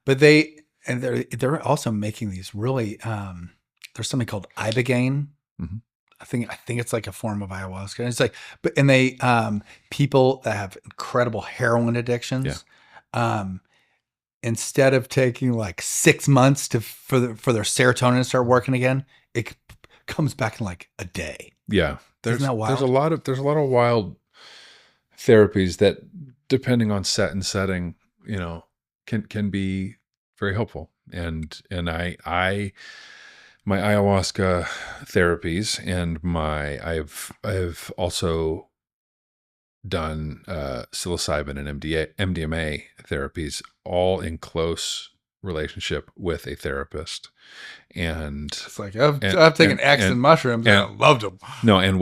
But they're also making these really there's something called ibogaine. I think it's like a form of ayahuasca. And it's like they people that have incredible heroin addictions, instead of taking like 6 months for their serotonin to start working again, it comes back in like a day. Yeah. Isn't that wild? There's a lot of wild therapies that, depending on setting, can be very helpful. And my ayahuasca therapies and I've also done psilocybin and MDMA therapies, all in close relationship with a therapist. And it's like I've taken X and mushrooms and I loved them. No, and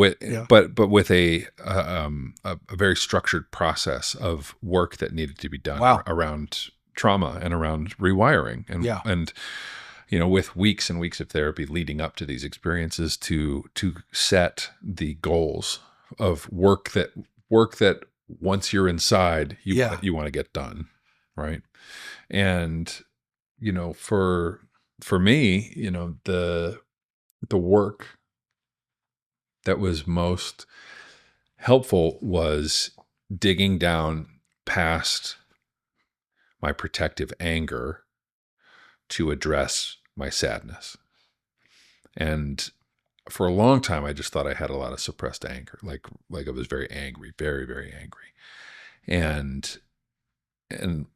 but with a very structured process of work that needed to be done around trauma and around rewiring and with weeks and weeks of therapy leading up to these experiences to set the goals of work that once you're inside, you want to get done. Right. And, for me, the work that was most helpful was digging down past my protective anger to address my sadness. And for a long time, I just thought I had a lot of suppressed anger. Like I was very angry, very, very angry. And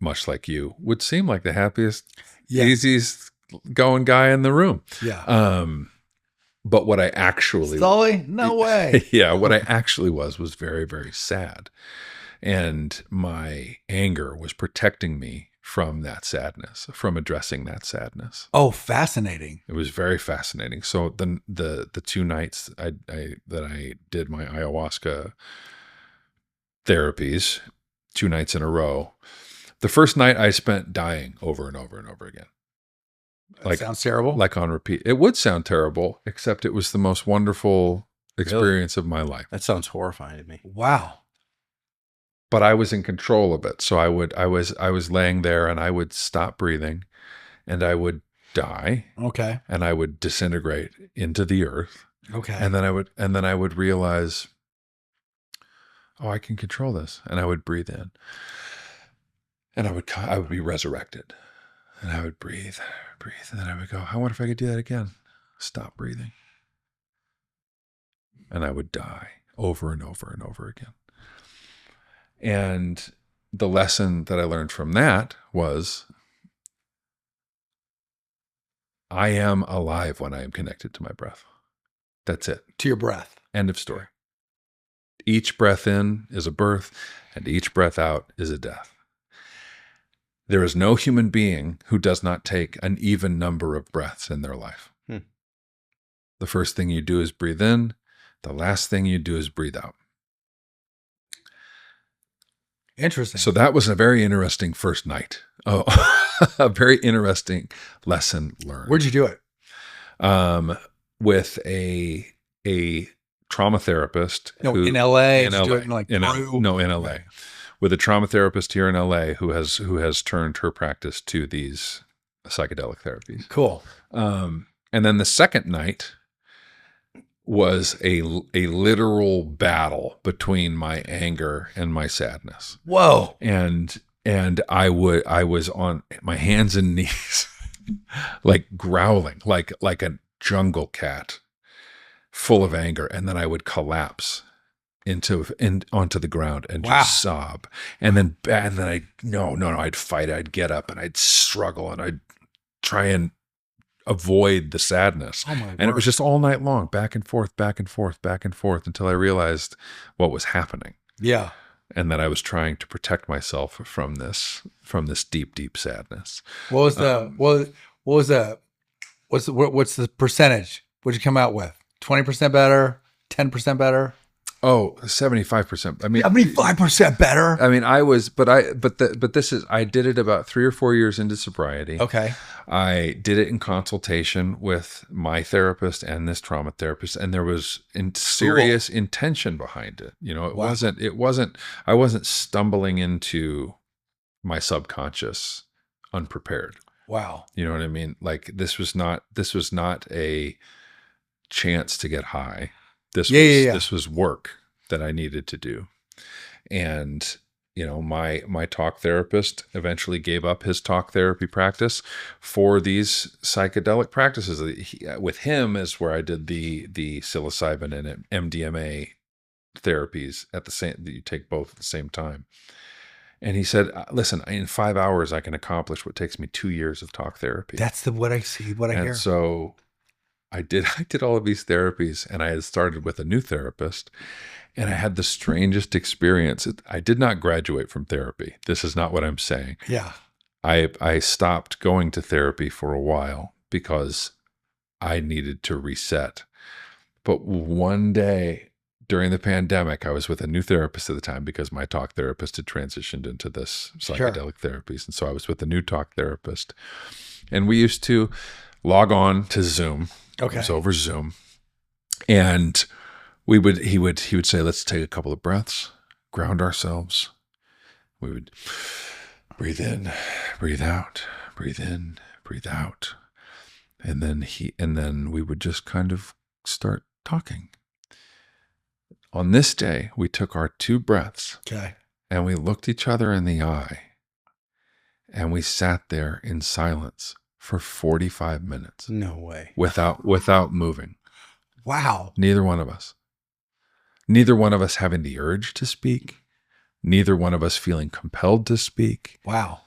much like you, would seem like the happiest, easiest going guy in the room. Yeah. But what I actually... Sully? No way. Yeah, what I actually was very, very sad. And my anger was protecting me from that sadness, from addressing that sadness. Oh, fascinating. It was very fascinating. So the 2 nights that I did my ayahuasca therapies, 2 nights in a row, the first night I spent dying over and over and over again. That sounds terrible. Like on repeat. It would sound terrible, except it was the most wonderful experience of my life. That sounds horrifying to me. Wow. But I was in control of it. So I was laying there and I would stop breathing and I would die. Okay. And I would disintegrate into the earth. Okay. And then I would realize, oh, I can control this. And I would breathe in. And I would be resurrected. And I would breathe. And then I would go, I wonder if I could do that again. Stop breathing. And I would die over and over and over again. And the lesson that I learned from that was, I am alive when I am connected to my breath. That's it. To your breath. End of story. Each breath in is a birth, and each breath out is a death. There is no human being who does not take an even number of breaths in their life. The first thing you do is breathe in. The last thing you do is breathe out. Interesting. So that was a very interesting first night. Oh, a very interesting lesson learned. Where'd you do it? With a trauma therapist. No, in LA. In LA. Do it in like Peru? No, in LA. With a trauma therapist here in LA who has turned her practice to these psychedelic therapies. Cool. And then the second night was a literal battle between my anger and my sadness. Whoa. And I was on my hands and knees, like growling, like a jungle cat, full of anger, and then I would collapse onto the ground and just sob. And then I'd fight. I'd get up and I'd struggle and I'd try and avoid the sadness. Oh my and word. it was just all night long, back and forth, until I realized what was happening. Yeah. And that I was trying to protect myself from this deep, deep sadness. What's the percentage? What'd you come out with? 20% better? 10% better? Oh, 75%. I mean, 75% better. I mean, I did it about 3 or 4 years into sobriety. Okay. I did it in consultation with my therapist and this trauma therapist, and there was serious intention behind it. You know, I wasn't stumbling into my subconscious unprepared. Wow. You know what I mean? Like this was not a chance to get high. This was work that I needed to do. And, you know, my talk therapist eventually gave up his talk therapy practice for these psychedelic practices. With him is where I did the psilocybin and MDMA therapies that you take both at the same time. And he said, listen, in 5 hours, I can accomplish what takes me 2 years of talk therapy. That's what I see, what I hear. And so I did all of these therapies, and I had started with a new therapist, and I had the strangest experience. I did not graduate from therapy. This is not what I'm saying. Yeah. I stopped going to therapy for a while because I needed to reset. But one day during the pandemic, I was with a new therapist at the time because my talk therapist had transitioned into this psychedelic therapies. And so I was with a new talk therapist, and we used to log on to Zoom. Okay. It was over Zoom. And he would say, let's take a couple of breaths, ground ourselves. We would breathe in, breathe out, breathe in, breathe out. And then we would just kind of start talking. On this day, we took our 2 breaths. Okay. And we looked each other in the eye. And we sat there in silence for 45 minutes. No way. Without moving. Wow. Neither one of us. Neither one of us having the urge to speak. Neither one of us feeling compelled to speak. Wow.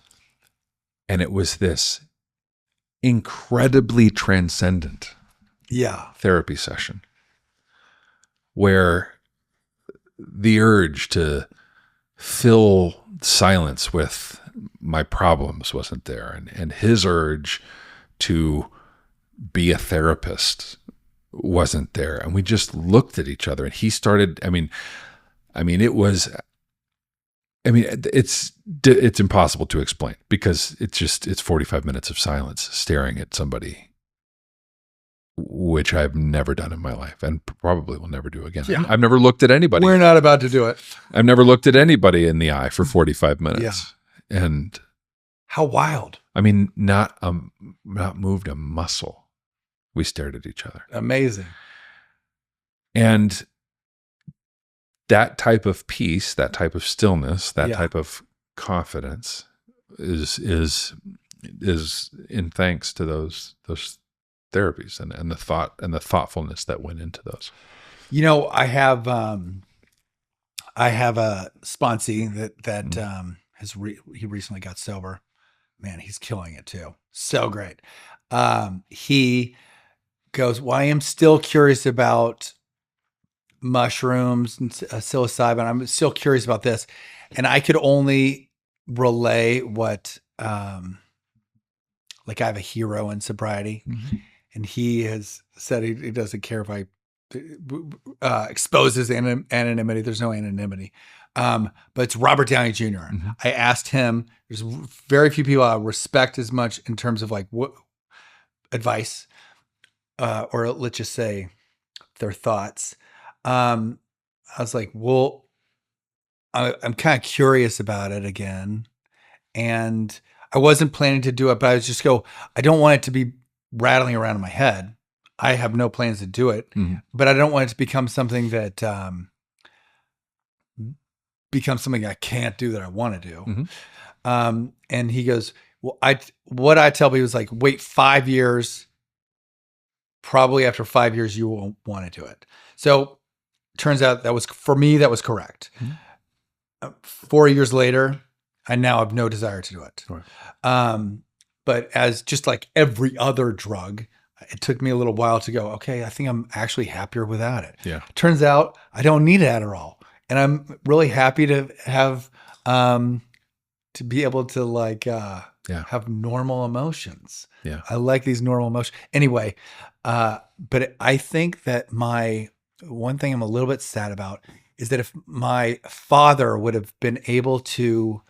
And it was this incredibly transcendent therapy session where the urge to fill silence with my problems wasn't there. And his urge to be a therapist wasn't there. And we just looked at each other and he started, it's impossible to explain because it's 45 minutes of silence staring at somebody, which I've never done in my life and probably will never do again. Yeah. I've never looked at anybody. We're not about to do it. I've never looked at anybody in the eye for 45 minutes. Yeah. And how wild. I mean, not moved a muscle. We stared at each other. Amazing. And that type of peace, that type of stillness, that type of confidence is in thanks to those therapies and the thought and the thoughtfulness that went into those. You know, I have a sponsee that he recently got sober. Man, he's killing it too. So great. He goes, well, I am still curious about mushrooms and psilocybin. I'm still curious about this. And I could only relay what, like I have a hero in sobriety, and he has said he doesn't care if I expose his anonymity. There's no anonymity. But it's Robert Downey Jr. I asked him, there's very few people I respect as much in terms of like what advice, or let's just say their thoughts. I was like, well, I'm kind of curious about it again. And I wasn't planning to do it, but I was just I don't want it to be rattling around in my head. I have no plans to do it, but I don't want it to become something that, becomes something I can't do that I want to do. And he goes, well, what I tell people is like, wait 5 years, probably after 5 years, you won't want to do it. So turns out that was correct. 4 years later, I now have no desire to do it. Right. But as just like every other drug, it took me a little while to go, okay, I think I'm actually happier without it. Yeah. Turns out I don't need Adderall. And I'm really happy to have, to be able to like, have normal emotions. Yeah. I like these normal emotions. Anyway, but I think that one thing I'm a little bit sad about is that if my father would have been able to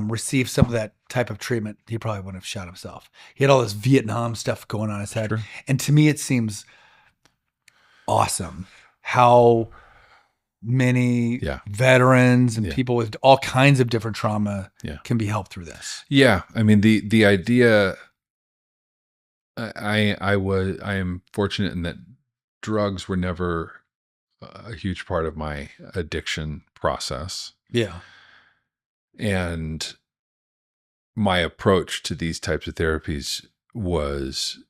receive some of that type of treatment, he probably wouldn't have shot himself. He had all this Vietnam stuff going on in his head. Sure. And to me, it seems awesome how many veterans and people with all kinds of different trauma can be helped through this. Yeah. I mean, the idea, I am fortunate in that drugs were never a huge part of my addiction process. Yeah. And my approach to these types of therapies was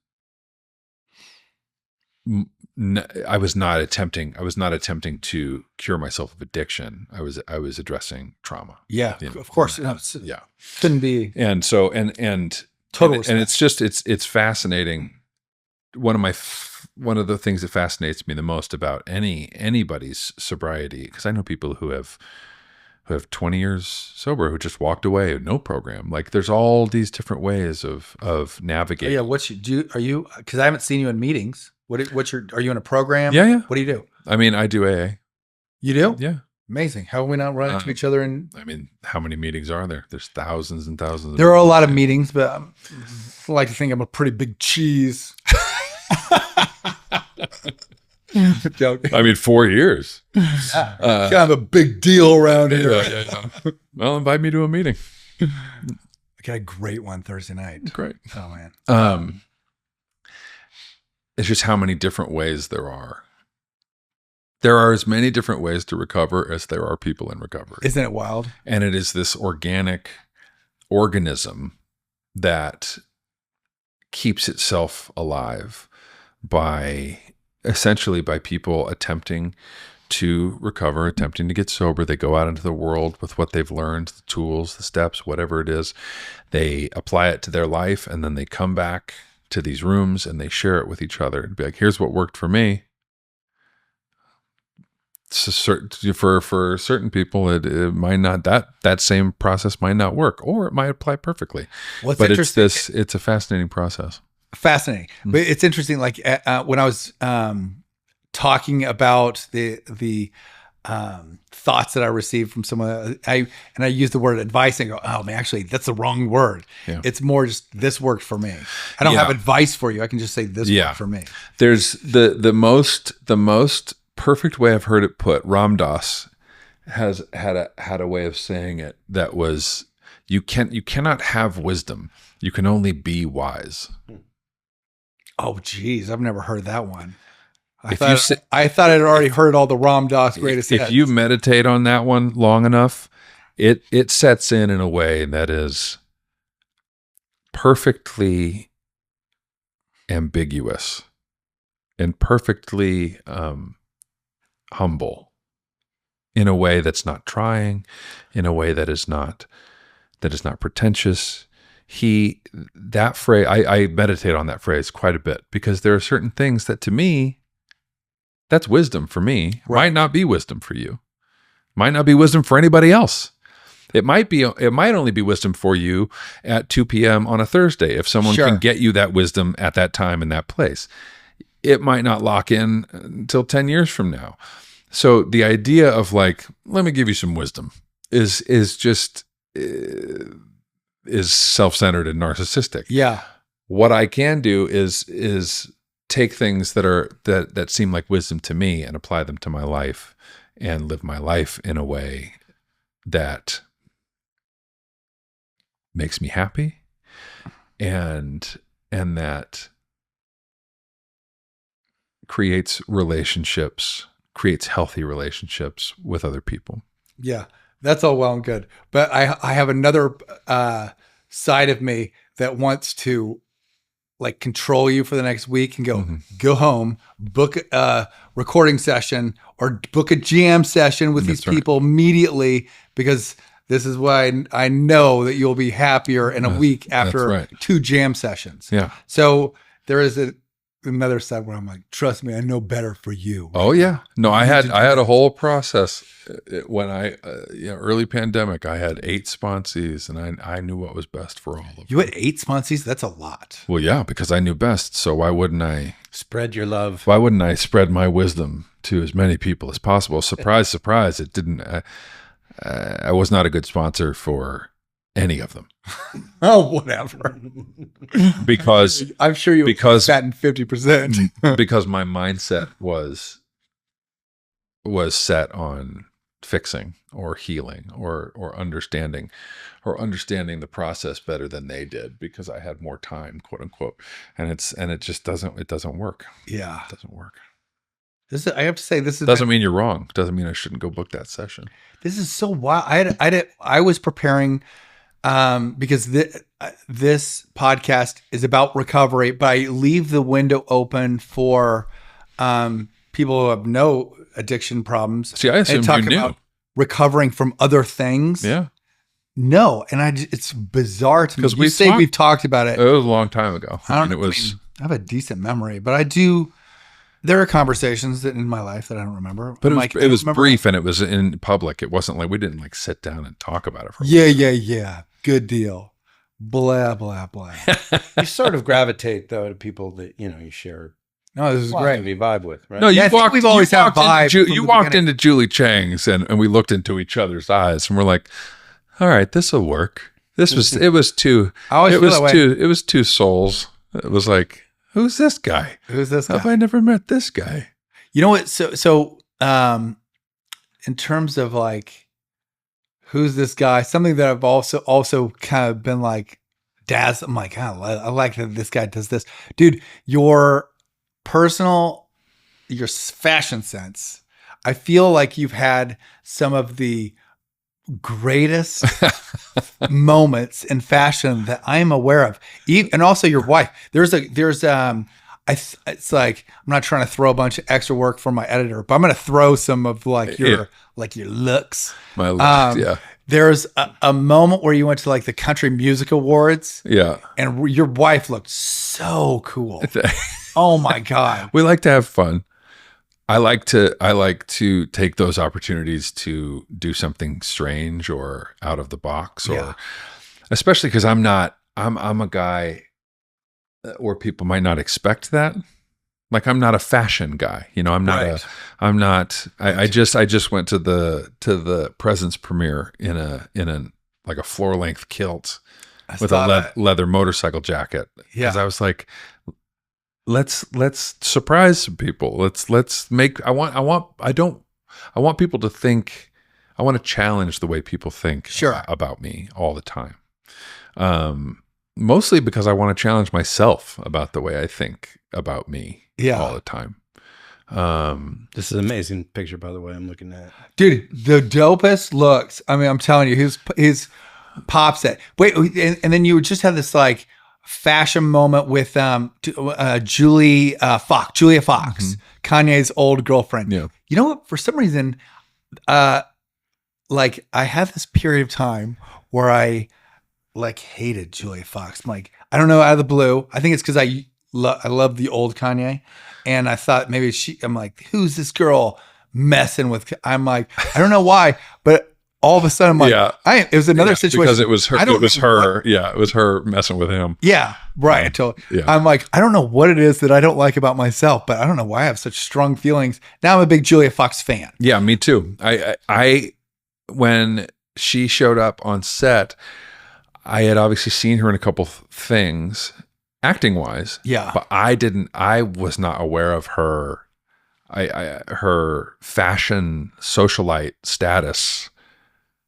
I was not attempting to cure myself of addiction. I was addressing trauma. Yeah, of course. Yeah. Couldn't be. And so, and total respect. And it's just, it's fascinating. One of the things that fascinates me the most about anybody's sobriety, because I know people who have 20 years sober who just walked away, no program. Like there's all these different ways of navigating. Oh, yeah. Are you, because I haven't seen you in meetings. Are you in a program? Yeah. What do you do? I mean, I do AA. You do? Yeah. Amazing. How are we not running into each other? I mean, how many meetings are there? There's thousands and thousands. There are a lot of meetings, but I like to think I'm a pretty big cheese. I mean, 4 years. Kind of a big deal around here. Yeah. Well, invite me to a meeting. I got a great one Thursday night. Great. Oh man. It's just how many different ways there are. There are as many different ways to recover as there are people in recovery. Isn't it wild? And it is this organic, organism that keeps itself alive essentially by people attempting to recover, attempting to get sober. They go out into the world with what they've learned, the tools, the steps, whatever it is. They apply it to their life, and then they come back to these rooms and they share it with each other and be like, here's what worked for me. For certain people, it might not, that same process might not work, or it might apply perfectly. But it's a fascinating process. Fascinating. But it's interesting. Like when I was talking about the thoughts that I received from someone, I use the word advice and go, oh man, actually that's the wrong word. Yeah. It's more just, this worked for me. I don't have advice for you. I can just say this worked for me. There's the most perfect way I've heard it put. Ram Dass has had a way of saying it that was, you cannot have wisdom. You can only be wise. Oh geez, I've never heard that one. I thought I'd already heard all the Ram Dass greatest hits. If you meditate on that one long enough, it sets in a way that is perfectly ambiguous and perfectly humble, in a way that's not trying, in a way that is not pretentious. That phrase, I meditate on that phrase quite a bit, because there are certain things that, to me, that's wisdom for me. Right. Might not be wisdom for you. Might not be wisdom for anybody else. It might only be wisdom for you at 2 p.m. on a Thursday, if someone can get you that wisdom at that time in that place. It might not lock in until 10 years from now. So the idea of like, let me give you some wisdom is self-centered and narcissistic. Yeah. What I can do is take things that seem like wisdom to me and apply them to my life and live my life in a way that makes me happy and that creates healthy relationships with other people. Yeah, that's all well and good. But I have another side of me that wants to like control you for the next week and go home, book a recording session or book a jam session with these people immediately, because this is why I know that you'll be happier in a week after 2 jam sessions. Yeah. So there is another side where I'm like, trust me, I know better for you. Oh yeah. No, I had a whole process when early pandemic. I had 8 sponsees, and I knew what was best for all of them. You had 8 sponsees? That's a lot. Well, yeah, because I knew best. So why wouldn't I spread your love? Why wouldn't I spread my wisdom to as many people as possible? Surprise, surprise. It didn't. I was not a good sponsor for any of them. Oh, whatever. Because I'm sure you were fattened 50%. Because my mindset was set on fixing or healing or understanding the process better than they did, because I had more time, quote unquote. And it just doesn't work. Yeah. It doesn't work. I have to say, this doesn't mean you're wrong. Doesn't mean I shouldn't go book that session. This is so wild. I was preparing because this podcast is about recovery, but I leave the window open for people who have no addiction problems. See, I assumed you knew. About recovering from other things. Yeah. No, and it's bizarre to me. Because we've talked about it. It was a long time ago. I have a decent memory, but I do. There are conversations in my life that I don't remember. But it was brief, and it was in public. It wasn't like we didn't like sit down and talk about it for a while. Yeah. Good deal. Blah, blah, blah. You sort of gravitate, though, to people that, you share. No, this is great. You vibe with, right? No, we've always had vibe. You walked into Julie Chang's, and we looked into each other's eyes, and we're like, all right, this will work. It was two souls. It was like, who's this guy? Who's this guy? Have I never met this guy? You know what? So in terms of like, who's this guy? Something that I've also kind of been like, I'm like, oh, I like that this guy does this. Dude, your fashion sense, I feel like you've had some of the greatest moments in fashion that I am aware of. And also your wife. It's like, I'm not trying to throw a bunch of extra work for my editor, but I'm going to throw some of like your looks. My looks, yeah. There's a moment where you went to like the Country Music Awards. Yeah. And your wife looked so cool. Oh my God. We like to have fun. I like to take those opportunities to do something strange or out of the box, or especially because I'm a guy where people might not expect that. Like, I'm not a fashion guy, you know. I just went to the Presence premiere in a like a floor length kilt with a leather motorcycle jacket. Because I was like, let's surprise some people. Let's make. I want people to think. I want to challenge the way people think about me all the time. Mostly because I want to challenge myself about the way I think about me all the time. This is an amazing picture, by the way, I'm looking at. Dude, the dopest looks. I mean, I'm telling you, his pops it. Wait, and then you just had this like fashion moment with Julia Fox, Kanye's old girlfriend. Yeah. You know what? For some reason, like I had this period of time where I like hated Julia Fox. I'm like, I don't know, out of the blue. I think it's because I love the old Kanye, and I thought maybe I'm like, who's this girl messing with? I'm like, I don't know why, but all of a sudden, I'm like, it was another situation because it was her. It was her messing with him. Yeah, right. I'm like, I don't know what it is that I don't like about myself, but I don't know why I have such strong feelings. Now I'm a big Julia Fox fan. Yeah, me too. I when she showed up on set, I had obviously seen her in a couple things, acting wise. Yeah, but I was not aware of her, her fashion socialite status.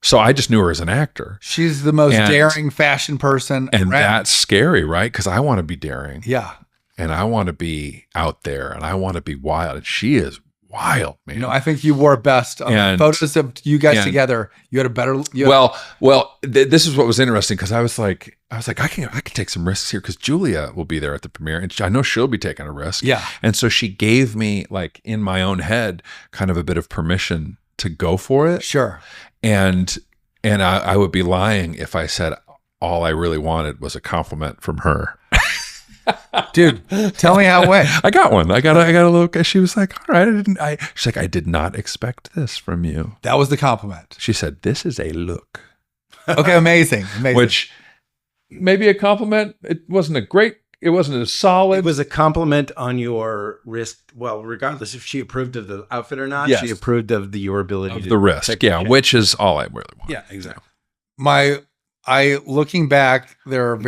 So I just knew her as an actor. She's the most daring fashion person and around. That's scary, right? Because I want to be daring. Yeah. And I want to be out there, and I want to be wild. And she is wild, man. You know, I think you wore best. Photos of you guys together. You had a better. This is what was interesting, because I was like, I can take some risks here, because Julia will be there at the premiere, and I know she'll be taking a risk. Yeah. And so she gave me, like, in my own head, kind of a bit of permission to go for it. Sure. And I would be lying if I said all I really wanted was a compliment from her. Dude, tell me how it went. I got one. I got a little. She was like, "All right, She's like, I did not expect this from you." That was the compliment. She said, "This is a look." Okay, amazing. Which maybe a compliment. It wasn't as solid. It was a compliment on your wrist. Well, regardless if she approved of the outfit or not, she approved of your ability of to the wrist. Yeah, which is all I really want. Yeah, exactly. Looking back, there are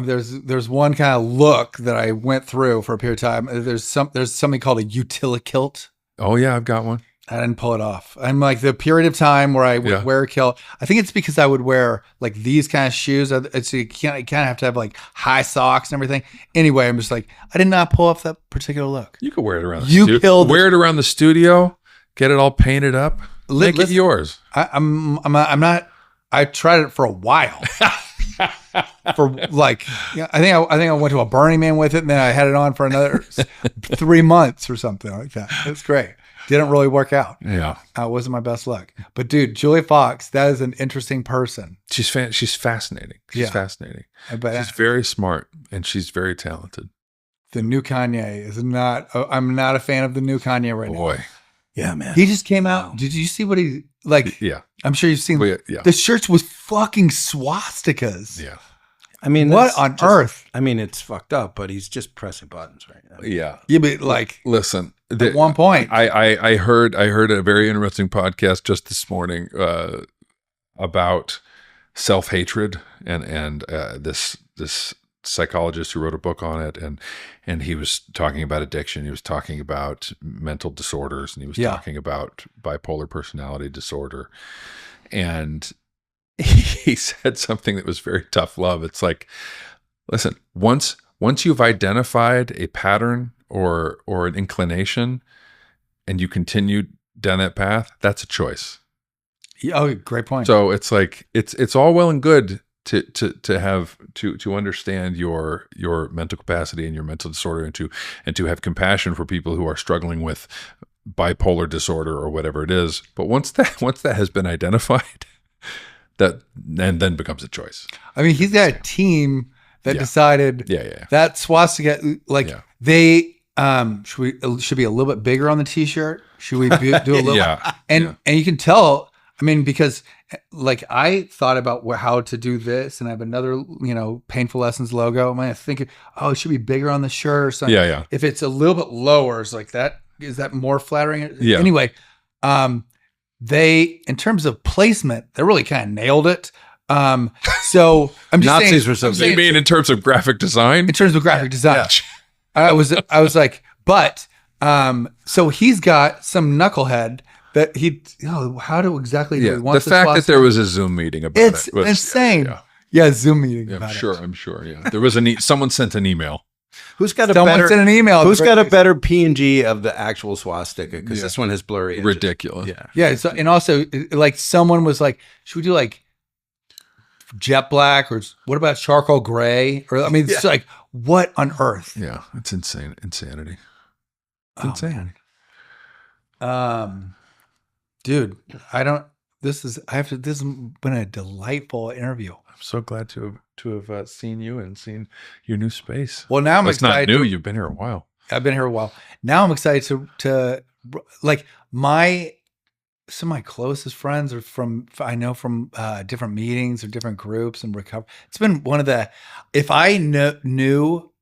there's one kind of look that I went through for a period of time. There's something called a utilikilt. Oh yeah, I've got one. I didn't pull it off. I'm like, the period of time where I would wear a kilt. I think it's because I would wear like these kind of shoes. So you kind of have to have like high socks and everything. Anyway, I'm just like, I did not pull off that particular look. You could wear it around the studio. Wear it around the studio. Get it all painted up. Make it yours. I'm not. I tried it for a while. For like, I think I went to a Burning Man with it, and then I had it on for another 3 months or something like that. It's great. Didn't really work out. Yeah, it wasn't my best luck. But dude, Julia Fox, that is an interesting person. She's fascinating. She's fascinating. But she's very smart, and she's very talented. The new Kanye is not. I'm not a fan of the new Kanye right now. Boy, yeah, man. He just came out. Did you see what he like? Yeah, I'm sure you've seen. The shirts with fucking swastikas. Yeah. I mean, what on earth? I mean, it's fucked up, but he's just pressing buttons right now. Yeah. Yeah, but like, listen, at one point, I heard a very interesting podcast just this morning about self-hatred and this psychologist who wrote a book on it, and he was talking about addiction. He was talking about mental disorders, and he was talking about bipolar personality disorder, and he said something that was very tough love. It's like, listen, once you've identified a pattern or an inclination, and you continue down that path, that's a choice. Oh, great point. So it's like it's all well and good to understand your mental capacity and your mental disorder, and to have compassion for people who are struggling with bipolar disorder or whatever it is. But once that has been identified, that and then becomes a choice. I mean, he's got a team that decided that swastika, they should be a little bit bigger on the t-shirt. Should we do a little and you can tell, I mean, because like I thought about how to do this, and I have another, Painful Lessons logo. I think, it should be bigger on the shirt or something. Yeah. If it's a little bit lower, it's like that. Is that more flattering? Yeah. Anyway, they, in terms of placement, they really kind of nailed it. So I'm just Nazis saying, were so You mean in terms of graphic design? in terms of graphic design, I was like, but so he's got some knucklehead that how do we want the fact that there was a Zoom meeting about it's it was insane. Yeah, Zoom meeting. I'm sure. Yeah, there was someone sent an email. Who's got a Someone better sent an email? Who's got a better PNG of the actual swastika? Because this one has blurry edges. Ridiculous. Yeah. So, and also, like, someone was like, "Should we do like jet black, or what about charcoal gray?" Or I mean, it's like, what on earth? Yeah, it's insane. Insanity. It's insane. Dude, this has been a delightful interview. I'm so glad to have seen you and seen your new space. Well, now I'm excited. It's not new. You've been here a while. I've been here a while. Now I'm excited to like some of my closest friends are from different meetings or different groups and recover. It's been one of the, if I knew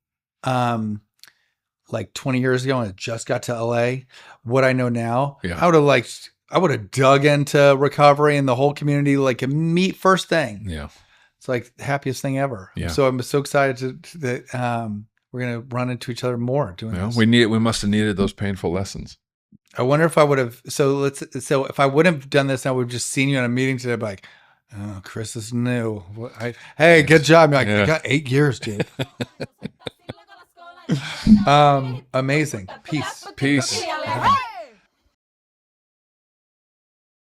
like 20 years ago and I just got to LA, what I know now, I would have dug into recovery and the whole community like meet first thing. Yeah. It's like the happiest thing ever. Yeah. So I'm so excited that we're going to run into each other more doing this. We must have needed those painful lessons. I wonder if I would have, so if I wouldn't have done this, I would have just seen you in a meeting today, I'd be like, oh, Chris is new. Hey, good job. You're like, I got 8 years, dude. Amazing. Peace.